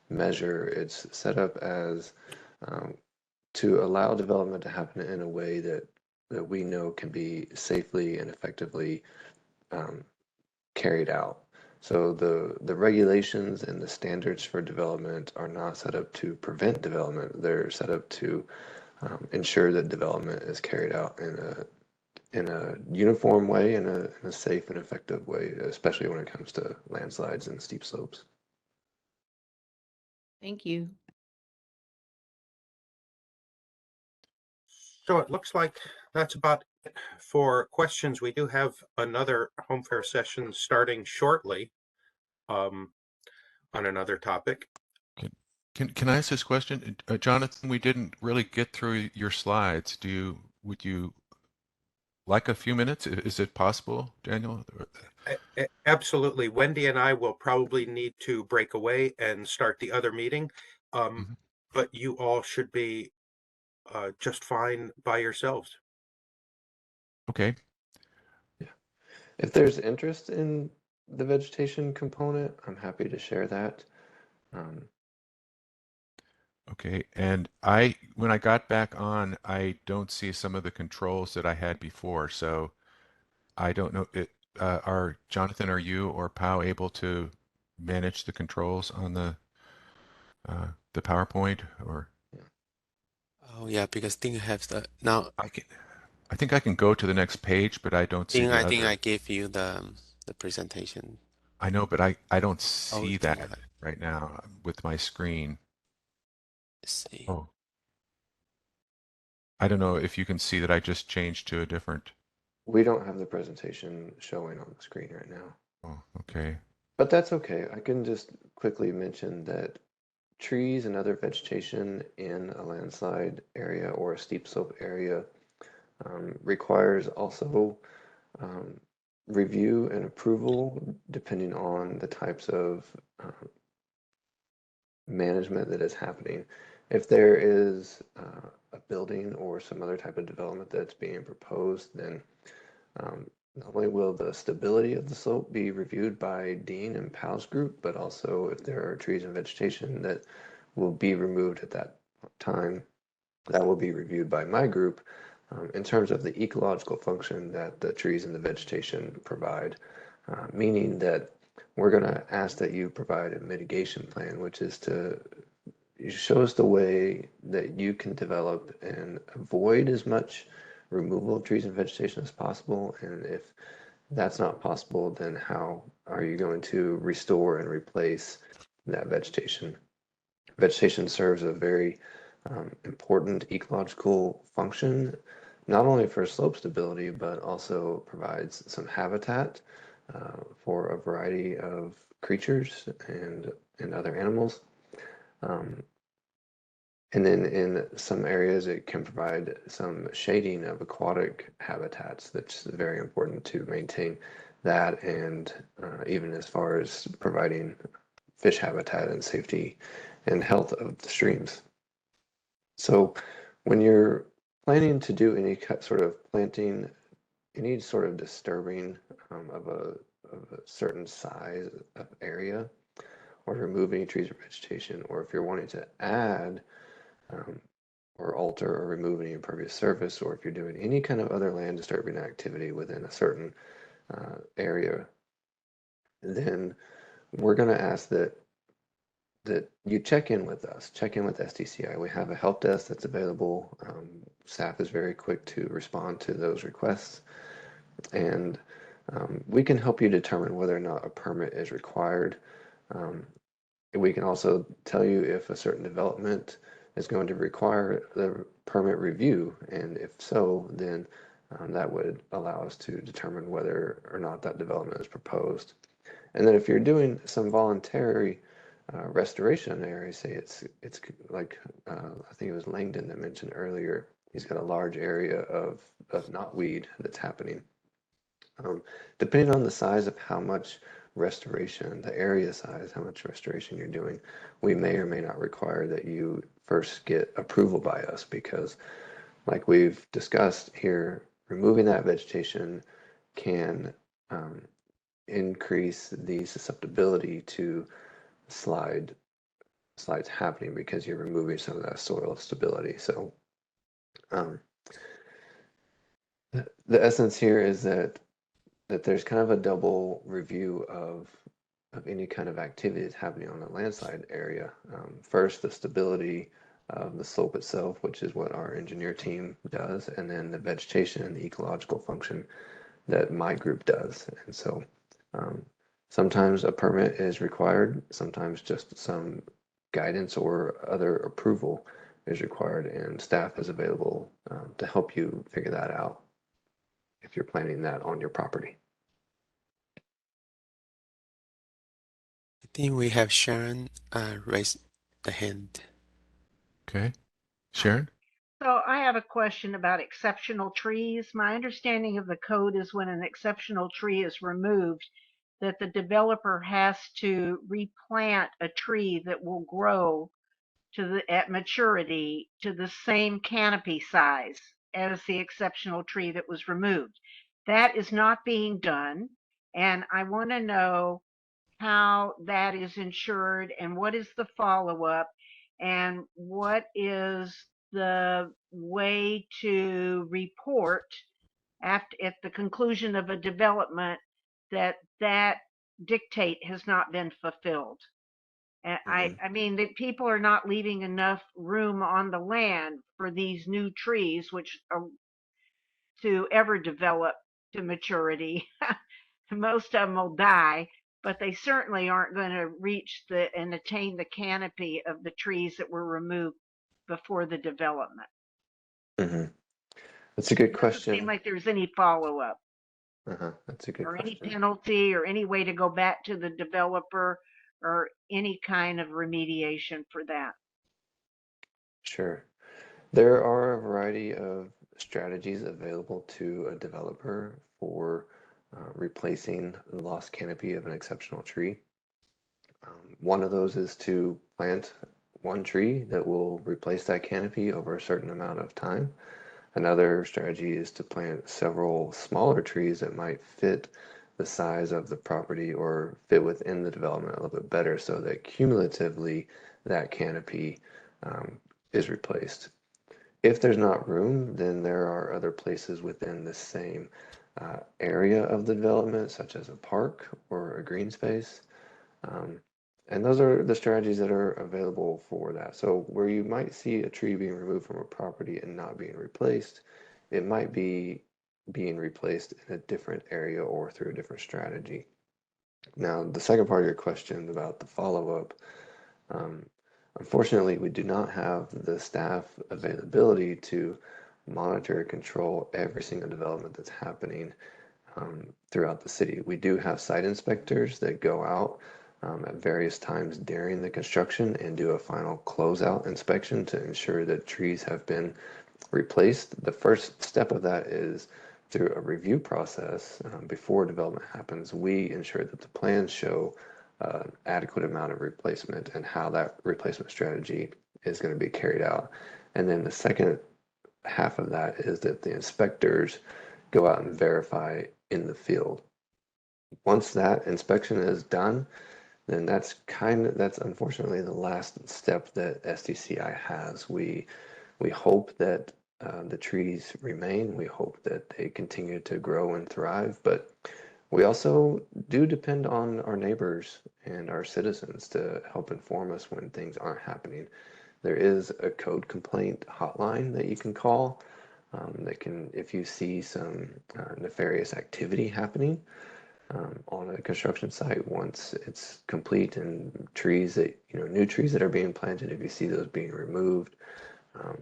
measure. It's set up as to allow development to happen in a way that we know can be safely and effectively carried out. So the regulations and the standards for development are not set up to prevent development. They're set up to ensure that development is carried out in a uniform way, in a safe and effective way, especially when it comes to landslides and steep slopes. Thank you. So it looks like that's about it for questions. We do have another home fair session starting shortly on another topic. Can I ask this question? Jonathan, we didn't really get through your slides. Would you like a few minutes? Is it possible, Daniel? Absolutely. Wendy and I will probably need to break away and start the other meeting. Mhm. But you all should be just fine by yourselves. Okay. Yeah. If there's interest in the vegetation component, I'm happy to share that. Okay. And when I got back on, I don't see some of the controls that I had before. So I don't know. Jonathan, are you or Pau able to manage the controls on the PowerPoint, or Oh yeah, because Ding have the now. I can? I think I can go to the next page, but I don't see Ding, the I think I other. gave you the presentation. I know, but I don't Oh, see Ding, that let's right now with my screen. see. Oh, I don't know if you can see that I just changed to a different. We don't have the presentation showing on the screen right now. Oh, okay. But that's okay. I can just quickly mention that trees and other vegetation in a landslide area or a steep slope area requires also review and approval depending on the types of management that is happening. If there is a building or some other type of development that's being proposed, then not only will the stability of the slope be reviewed by Dean and Powell's group, but also if there are trees and vegetation that will be removed at that time, that will be reviewed by my group in terms of the ecological function that the trees and the vegetation provide, meaning that we're going to ask that you provide a mitigation plan, which is to show us the way that you can develop and avoid as much removal of trees and vegetation as possible. And if that's not possible, then how are you going to restore and replace that vegetation? Vegetation serves a very important ecological function, not only for slope stability, but also provides some habitat for a variety of creatures and other animals. And then in some areas, it can provide some shading of aquatic habitats. That's very important to maintain that, and even as far as providing fish habitat and safety and health of the streams. So when you're planning to do any sort of planting, any sort of disturbing of a certain size of area, or remove any trees or vegetation, or if you're wanting to add or alter or remove any impervious surface, or if you're doing any kind of other land disturbing activity within a certain area, then we're going to ask that you check in with us, check in with SDCI. We have a help desk that's available. Staff is very quick to respond to those requests, and we can help you determine whether or not a permit is required. We can also tell you if a certain development is going to require the permit review, and if so, then that would allow us to determine whether or not that development is proposed. And then if you're doing some voluntary restoration in an area, say it's like I think it was Langdon that mentioned earlier, he's got a large area of knotweed that's happening. Depending on the size of how much restoration, the area size, how much restoration you're doing, we may or may not require that you first get approval by us, because like we've discussed here, removing that vegetation can increase the susceptibility to slides happening because you're removing some of that soil stability. So the essence here is that there's kind of a double review of any kind of activity that's happening on the landslide area. First, the stability of the slope itself, which is what our engineer team does, and then the vegetation and the ecological function that my group does. And so sometimes a permit is required, sometimes just some guidance or other approval is required, and staff is available to help you figure that out if you're planning that on your property. I think we have Sharon raise the hand. Okay. Sharon? So I have a question about exceptional trees. My understanding of the code is when an exceptional tree is removed, that the developer has to replant a tree that will grow at maturity to the same canopy size as the exceptional tree that was removed. That is not being done, and I want to know how that is ensured and what is the follow-up and what is the way to report at the conclusion of a development that dictate has not been fulfilled. And I mean, the people are not leaving enough room on the land for these new trees, which are to ever develop to maturity. Most of them will die, but they certainly aren't going to reach and attain the canopy of the trees that were removed before the development. That's a good It doesn't question. seem like there's any follow-up That's a good or any question. penalty or any way to go back to the developer or any kind of remediation for that. Sure. There are a variety of strategies available to a developer for replacing the lost canopy of an exceptional tree. One of those is to plant one tree that will replace that canopy over a certain amount of time. Another strategy is to plant several smaller trees that might fit the size of the property or fit within the development a little bit better so that cumulatively that canopy is replaced. If there's not room, then there are other places within the same area of the development, such as a park or a green space. And those are the strategies that are available for that. So where you might see a tree being removed from a property and not being replaced, it might be being replaced in a different area or through a different strategy. Now, the second part of your question about the follow-up, unfortunately, we do not have the staff availability to monitor and control every single development that's happening throughout the city. We do have site inspectors that go out at various times during the construction and do a final closeout inspection to ensure that trees have been replaced. The first step of that is through a review process. Before development happens, we ensure that the plans show adequate amount of replacement and how that replacement strategy is going to be carried out. And then the second half of that is that the inspectors go out and verify in the field. Once that inspection is done, then that's unfortunately the last step that SDCI has. We hope that the trees remain. We hope that they continue to grow and thrive, but we also do depend on our neighbors and our citizens to help inform us when things aren't happening. There is a code complaint hotline that you can call if you see some nefarious activity happening on a construction site once it's complete, and new trees that are being planted, if you see those being removed,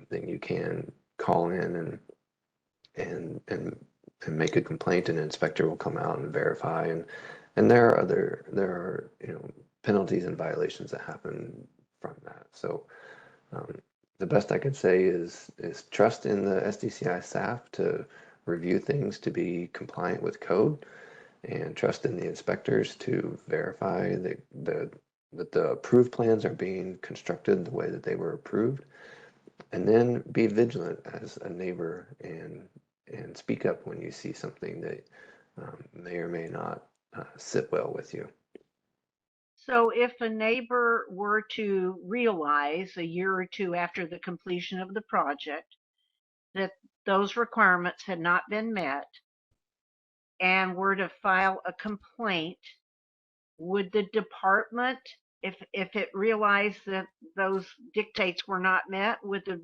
then you can call in and make a complaint, and an inspector will come out and verify, and there are penalties and violations that happen from that. So the best I can say is trust in the SDCI staff to review things to be compliant with code, and trust in the inspectors to verify that the approved plans are being constructed the way that they were approved, and then be vigilant as a neighbor and speak up when you see something that may or may not sit well with you. So if a neighbor were to realize a year or two after the completion of the project that those requirements had not been met and were to file a complaint, would the department, if it realized that those dictates were not met, would the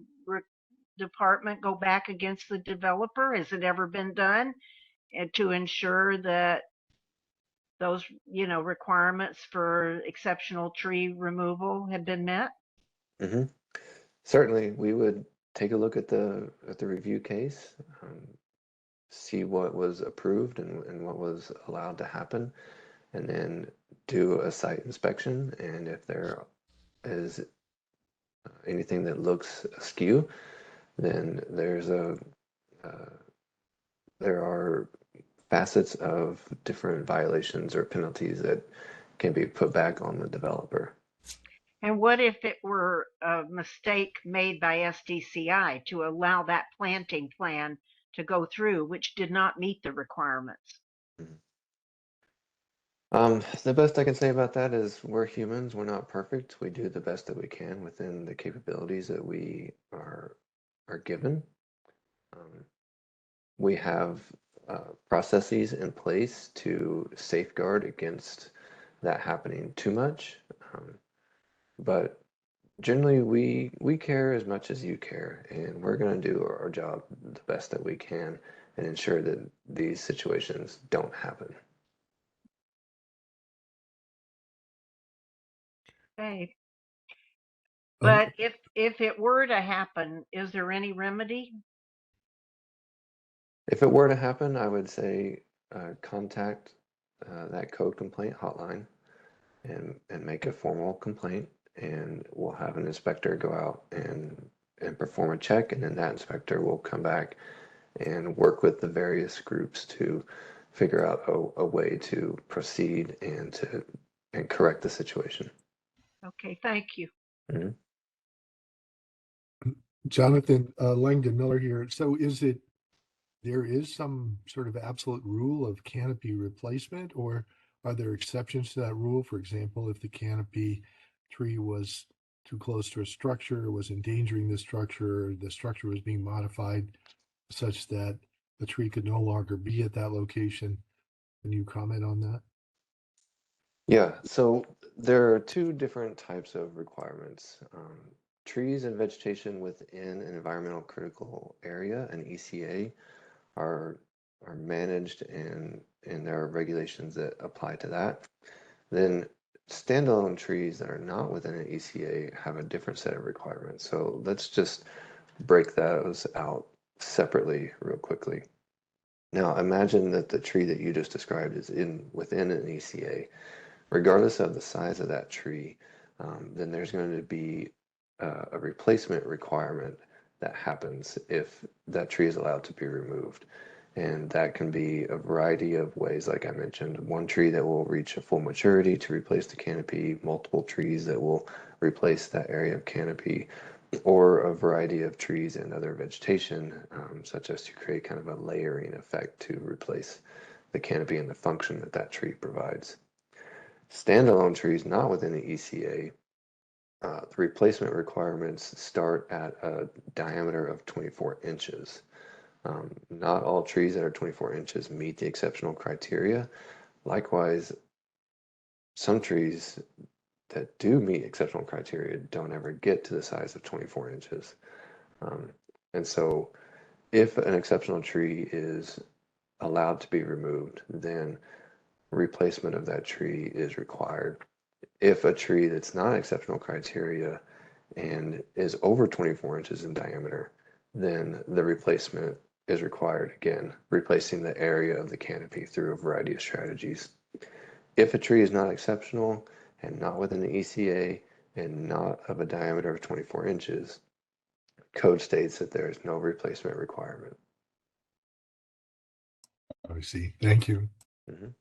department go back against the developer? Has it ever been done to ensure that those requirements for exceptional tree removal have been met? Mm-hmm. Certainly, we would take a look at the review case, see what was approved and what was allowed to happen, and then do a site inspection. And if there is anything that looks askew, then there are facets of different violations or penalties that can be put back on the developer. And what if it were a mistake made by SDCI to allow that planting plan to go through, which did not meet the requirements? The best I can say about that is we're humans, we're not perfect. We do the best that we can within the capabilities that we are given. We have processes in place to safeguard against that happening too much. But generally, we care as much as you care, and we're going to do our job the best that we can and ensure that these situations don't happen. Okay. But if it were to happen, is there any remedy? If it were to happen, I would say contact that code complaint hotline and make a formal complaint, and we'll have an inspector go out and perform a check, and then that inspector will come back and work with the various groups to figure out a way to proceed and correct the situation. Okay, thank you. Mhm. Jonathan, Langdon Miller here. So there is some sort of absolute rule of canopy replacement, or are there exceptions to that rule? For example, if the canopy tree was too close to a structure, was endangering the structure was being modified such that the tree could no longer be at that location. Can you comment on that? Yeah, so there are two different types of requirements. Trees and vegetation within an environmental critical area, an ECA, are managed and there are regulations that apply to that. Then standalone trees that are not within an ECA have a different set of requirements. So let's just break those out separately real quickly. Now imagine that the tree that you just described is within an ECA. Regardless of the size of that tree, then there's going to be a replacement requirement that happens if that tree is allowed to be removed. And that can be a variety of ways, like I mentioned, one tree that will reach a full maturity to replace the canopy, multiple trees that will replace that area of canopy, or a variety of trees and other vegetation, such as to create kind of a layering effect to replace the canopy and the function that that tree provides. Standalone trees not within the ECA, the replacement requirements start at a diameter of 24 inches. Not all trees that are 24 inches meet the exceptional criteria. Likewise, some trees that do meet exceptional criteria don't ever get to the size of 24 inches. And so if an exceptional tree is allowed to be removed, then replacement of that tree is required. If a tree that's not exceptional criteria and is over 24 inches in diameter, then the replacement is required again, replacing the area of the canopy through a variety of strategies. If a tree is not exceptional and not within the ECA and not of a diameter of 24 inches, code states that there is no replacement requirement. I see. Thank you. Mhm.